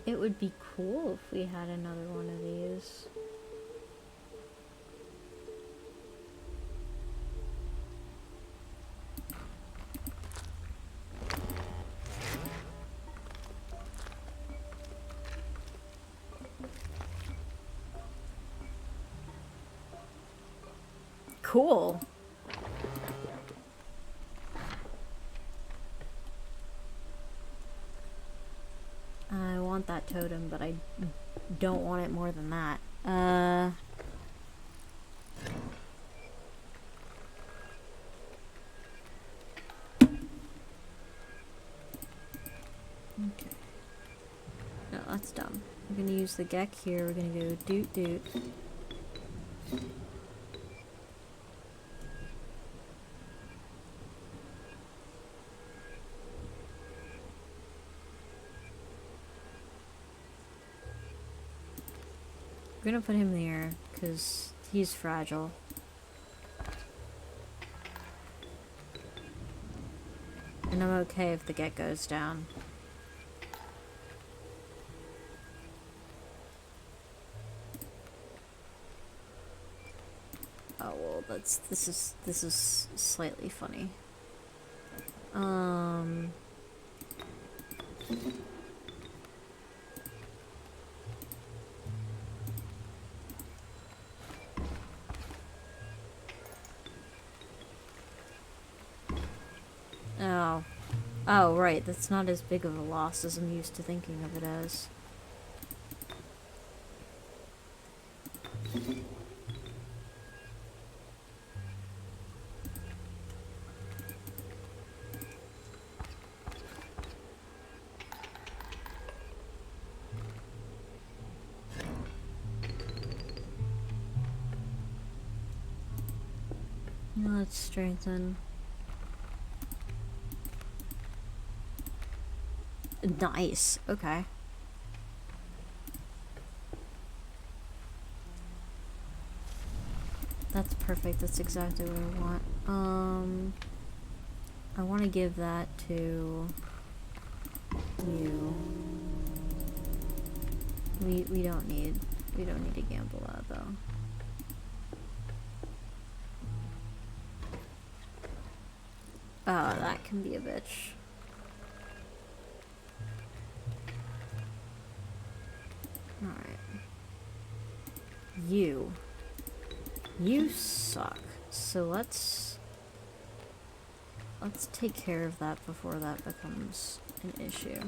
S1: It would be cool if we had another one of these. Cool. I want that totem, but I don't want it more than that. Okay. No, that's dumb. We're gonna use the Gek here. We're gonna go doot. We're gonna put him there, because he's fragile. And I'm okay if the Gek goes down. Oh well, this is slightly funny. Oh, right, that's not as big of a loss as I'm used to thinking of it as. Let's strengthen. Nice. Okay. That's perfect. That's exactly what I want. I want to give that to you. We don't need to gamble that though. Oh, that can be a bitch. Alright. You suck. So let's take care of that before that becomes an issue.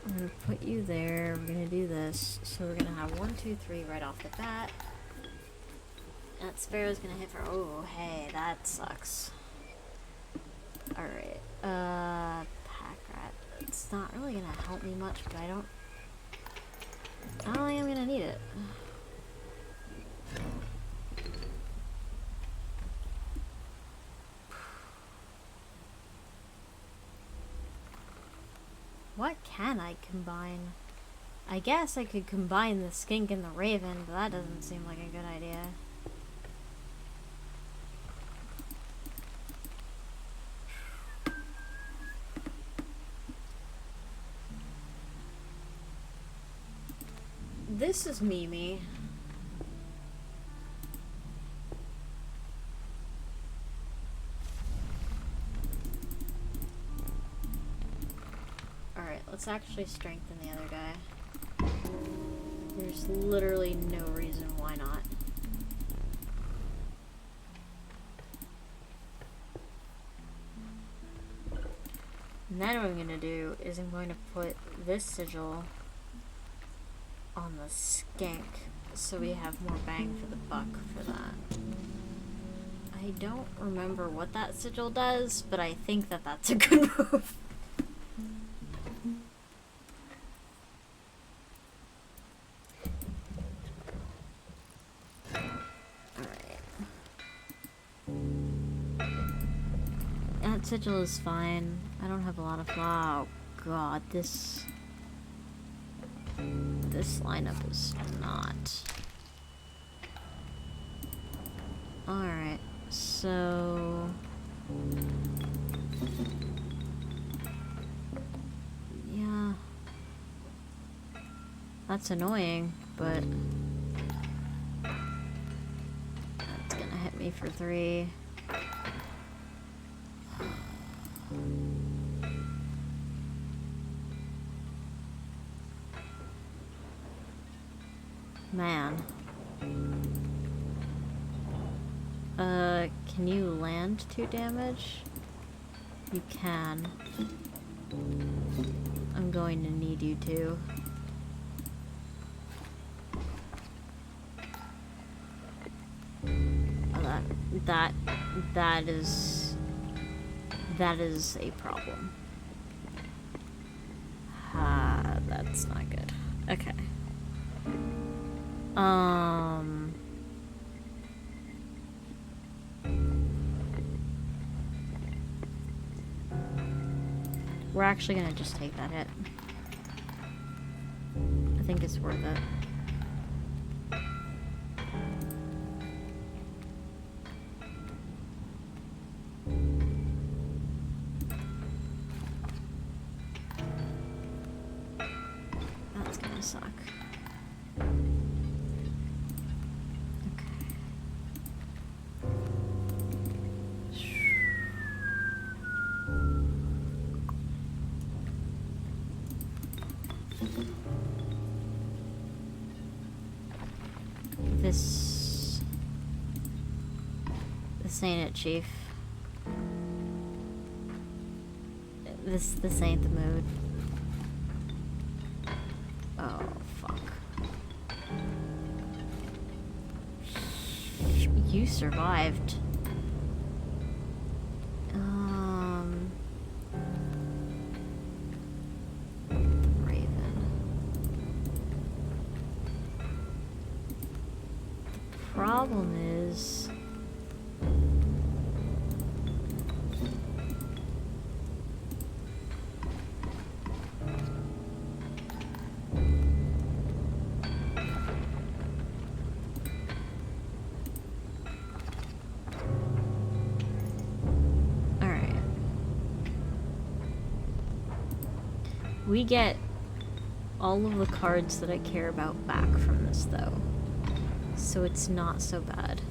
S1: I'm gonna put you there. We're gonna do this. So we're gonna have 1, 2, 3 right off the bat. That Sparrow's gonna hit for. Oh, hey, that sucks. Alright. Pack rat. It's not really gonna help me much, but I don't think I'm gonna need it. What can I combine? I guess I could combine the skink and the raven, but that doesn't seem like a good idea. This is Mimi. Alright, let's actually strengthen the other guy. There's literally no reason why not. And then what I'm gonna do is I'm going to put this sigil on the skink so we have more bang for the buck for that. I don't remember what that sigil does, but I think that that's a good move. Alright. That sigil is fine. I don't have a lot of... Oh god, this lineup is not. Alright, so... yeah. That's annoying, but... that's gonna hit me for 3. Man. Can you land 2 damage? You can. I'm going to need you to. Oh, that is a problem. That's not good. Okay. We're actually gonna just take that hit. I think it's worth it. That's gonna suck. This ain't it, Chief. This ain't the mood. Oh, fuck. You survived. Problem is We get all of the cards that I care about back from this, though. So it's not so bad.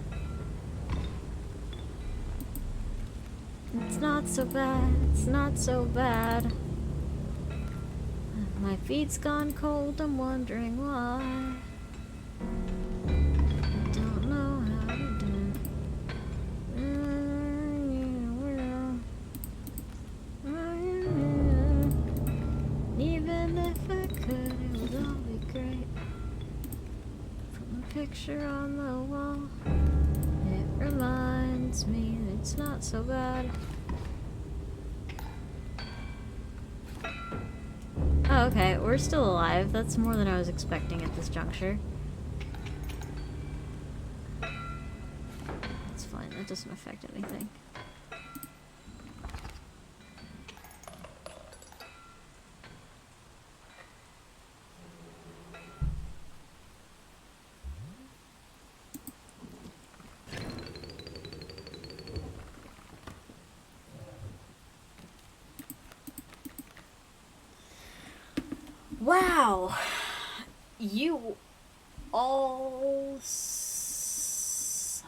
S1: It's not so bad, it's not so bad. My feet's gone cold, I'm wondering why. I don't know how to do. Even if I could, it would all be great. From a picture on the wall, it reminds me that it's not so bad. Oh, okay, we're still alive. That's more than I was expecting at this juncture. It's fine, that doesn't affect anything. Wow! You all suck.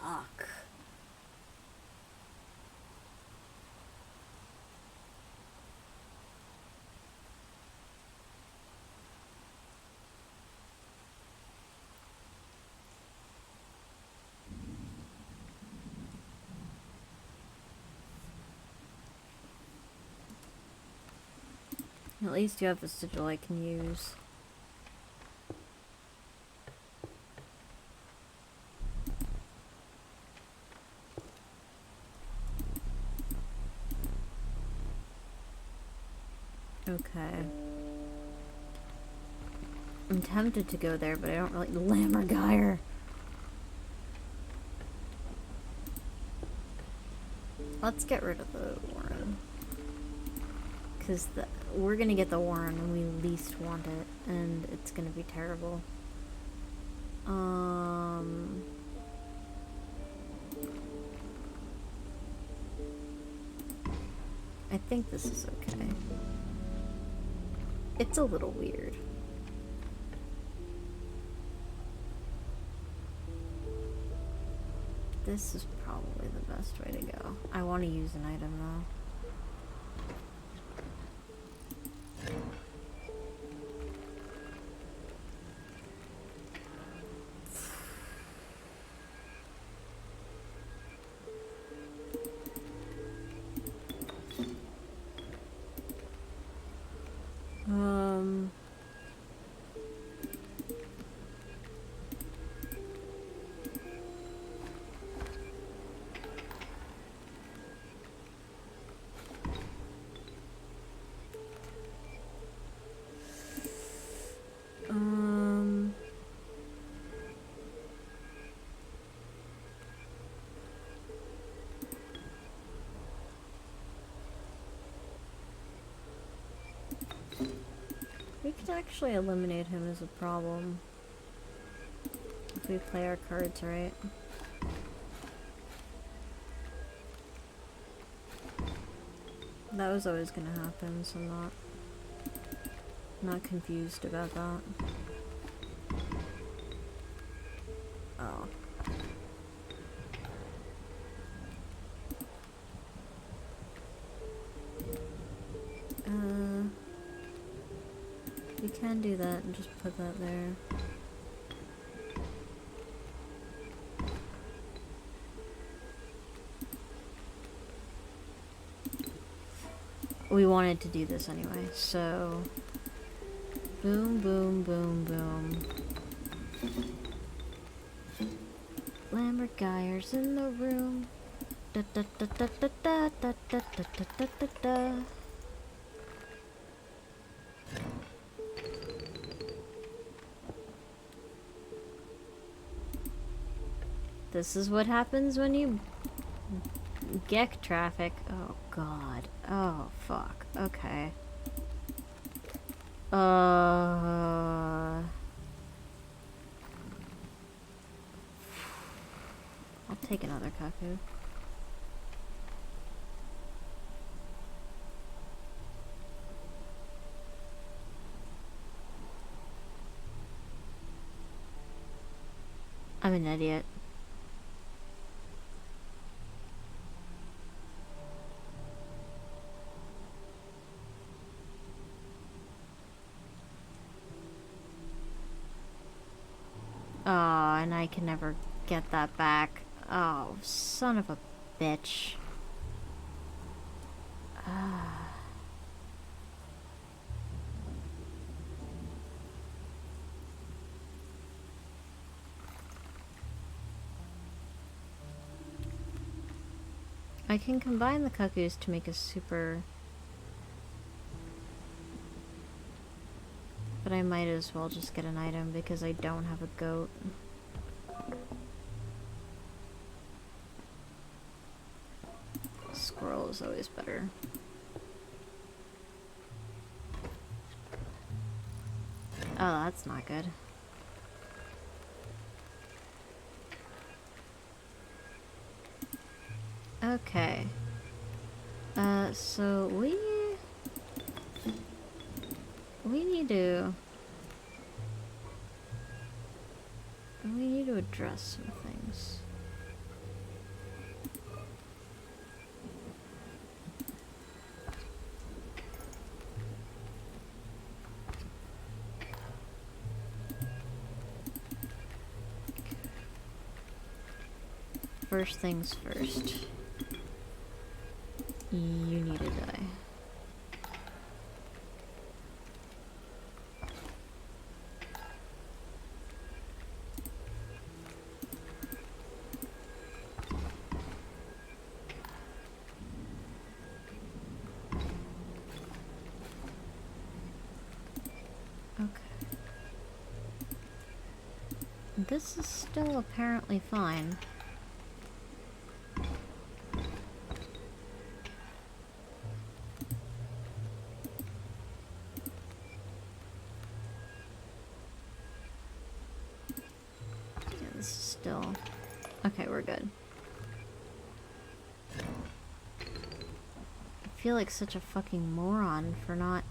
S1: At least you have a sigil I can use. Okay. I'm tempted to go there, but I don't really... Lammergeier! Let's get rid of the Warren. Because we're gonna get the Warren when we least want it, and it's gonna be terrible. I think this is okay. It's a little weird. This is probably the best way to go. I want to use an item though. We could actually eliminate him as a problem if we play our cards right. That was always gonna happen, so I'm not confused about that. Oh. We can do that and just put that there. We wanted to do this anyway, so... Boom, boom, boom, boom. Lammergeier's in the room. Da da da da da da da da da da da da. This is what happens when you Gek traffic. Oh god. Oh fuck. Okay. I'll take another cuckoo. I'm an idiot. Oh, and I can never get that back. Oh, son of a bitch. I can combine the cuckoos to make a super... But I might as well just get an item because I don't have a goat. Squirrel is always better. Oh, that's not good. Okay. So we need to address some things. First things first. You need to die. Okay. This is still apparently fine. Still. Okay, we're good. I feel like such a fucking moron for not...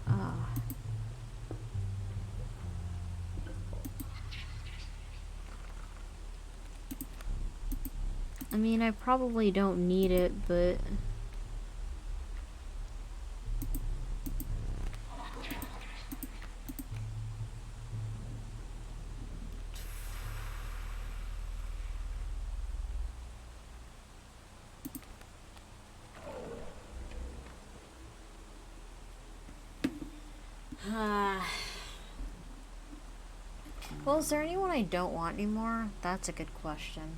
S1: I mean, I probably don't need it, but... Well, is there anyone I don't want anymore? That's a good question.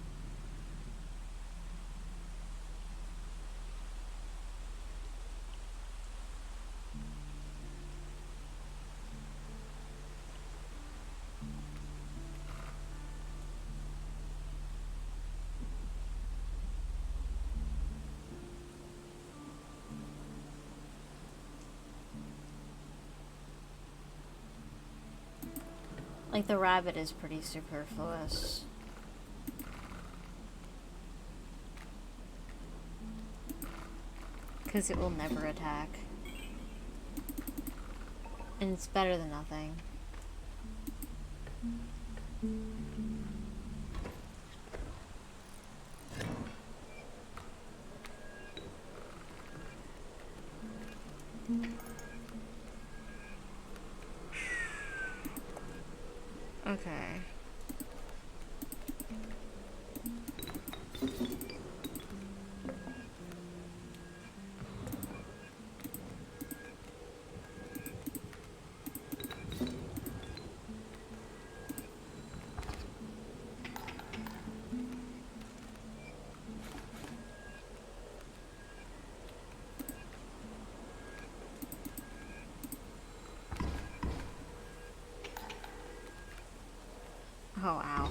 S1: Like, the rabbit is pretty superfluous. Because it will never attack. And it's better than nothing. Okay. Oh, ow.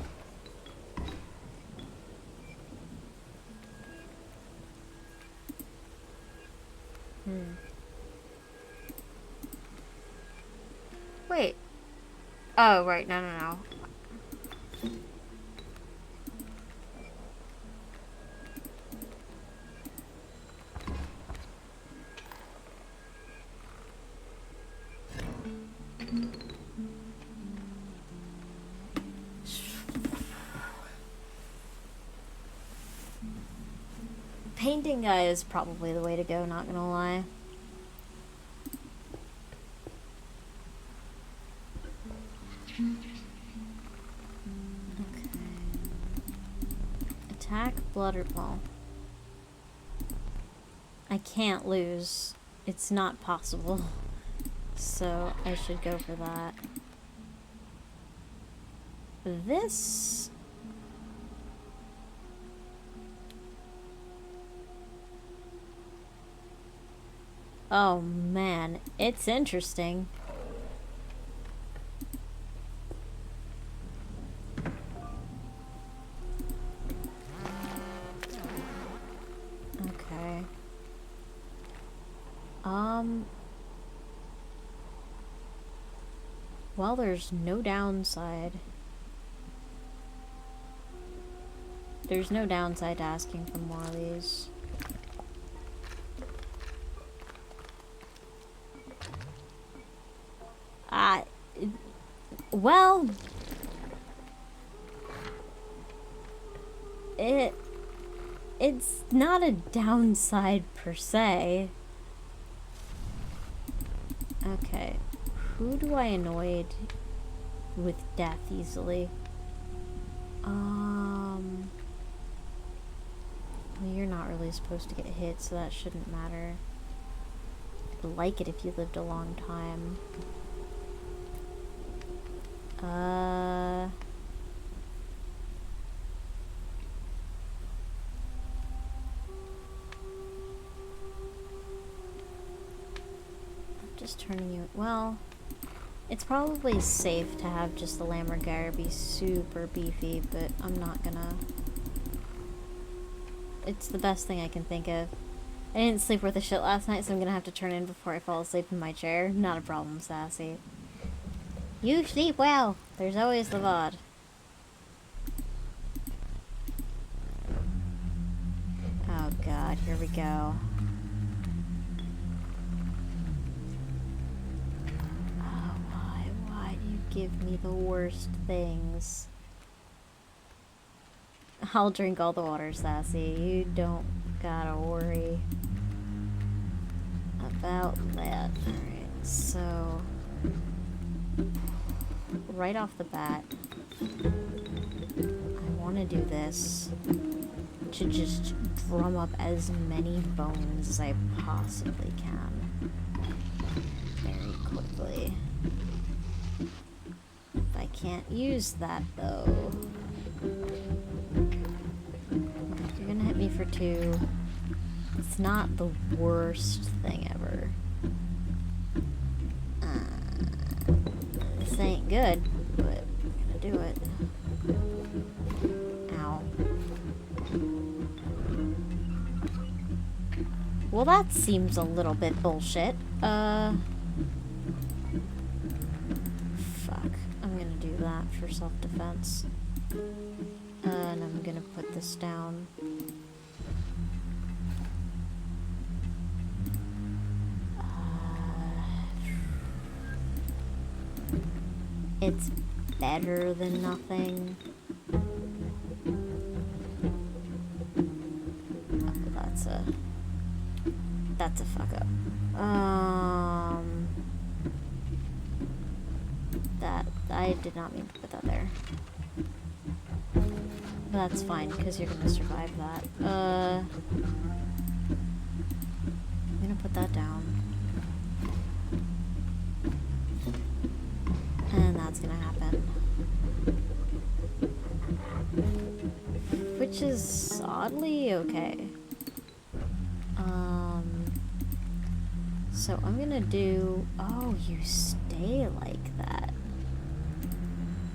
S1: Wait. Oh, right. No. Painting guy is probably the way to go, not gonna lie. Okay. Attack, blood, or ball. I can't lose. It's not possible. So I should go for that. This... Oh man, it's interesting. Okay. Well, there's no downside. There's no downside to asking for more of these. Well, it's not a downside per se. Okay, who do I annoy with death easily? Well, you're not really supposed to get hit, so that shouldn't matter. I'd like it if you lived a long time. I'm just turning you... Well, it's probably safe to have just the Lammergeier be super beefy, but I'm not gonna... It's the best thing I can think of. I didn't sleep worth a shit last night, so I'm gonna have to turn in before I fall asleep in my chair. Not a problem, Sassy. You sleep well. There's always the VOD. Oh god, here we go. Oh, why do you give me the worst things? I'll drink all the water, Sassy. You don't gotta worry about that. Alright, so... right off the bat, I want to do this to just drum up as many bones as I possibly can very quickly. If I can't use that though, if you're gonna hit me for 2, it's not the worst thing ever. This ain't good, but I'm gonna do it. Ow. Well, that seems a little bit bullshit. Fuck. I'm gonna do that for self-defense. And I'm gonna put this down. It's better than nothing. Oh, that's a fuck up. That, I did not mean to put that there. That's fine, because you're gonna survive that. I'm gonna put that down. And that's gonna happen. Which is oddly okay. So I'm gonna do... Oh, you stay like that.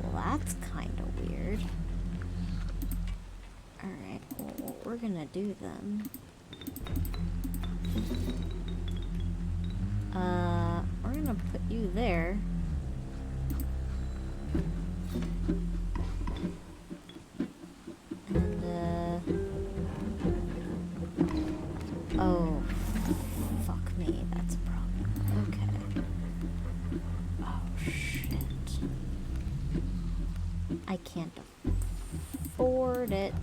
S1: Well, that's kinda weird. Alright, well, what we're gonna do then... we're gonna put you there. Oh, fuck me, that's a problem. Okay. Oh, shit. I can't afford it.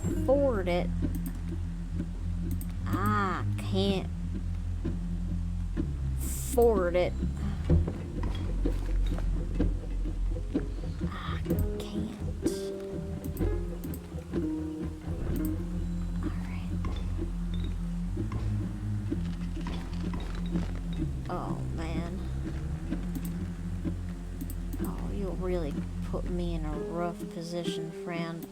S1: afford it. I can't afford it. I can't. Oh, man. Oh, you'll really put me in a rough position, friend.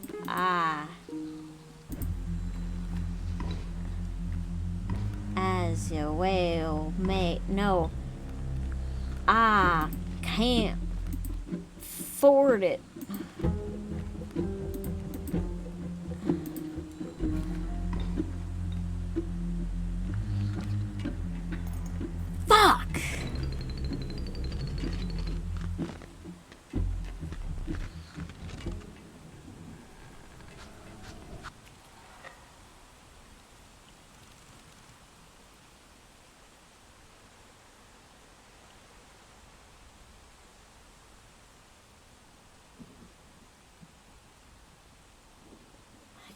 S1: As you well may know, I can't afford it. Fuck!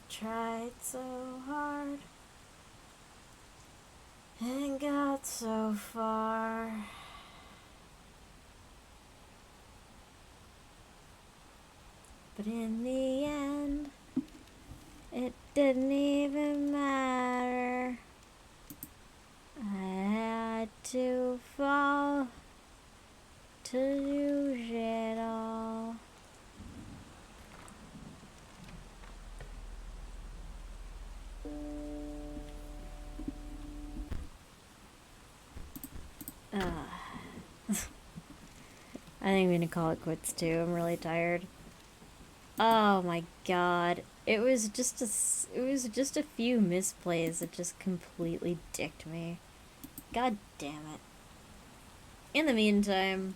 S1: Tried so hard and got so far. But in the end, it didn't even matter. I had to fall to lose it all. I think I'm gonna call it quits too. I'm really tired. Oh my god. It was just a few misplays that just completely dicked me. God damn it. In the meantime,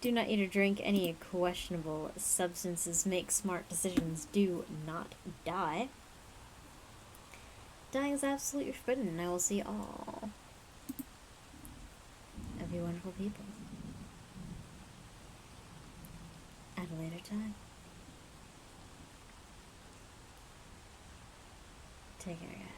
S1: do not eat or drink any questionable substances. Make smart decisions. Do not die. Dying is absolutely forbidden, and I will see all of you wonderful people at a later time. Take care, guys.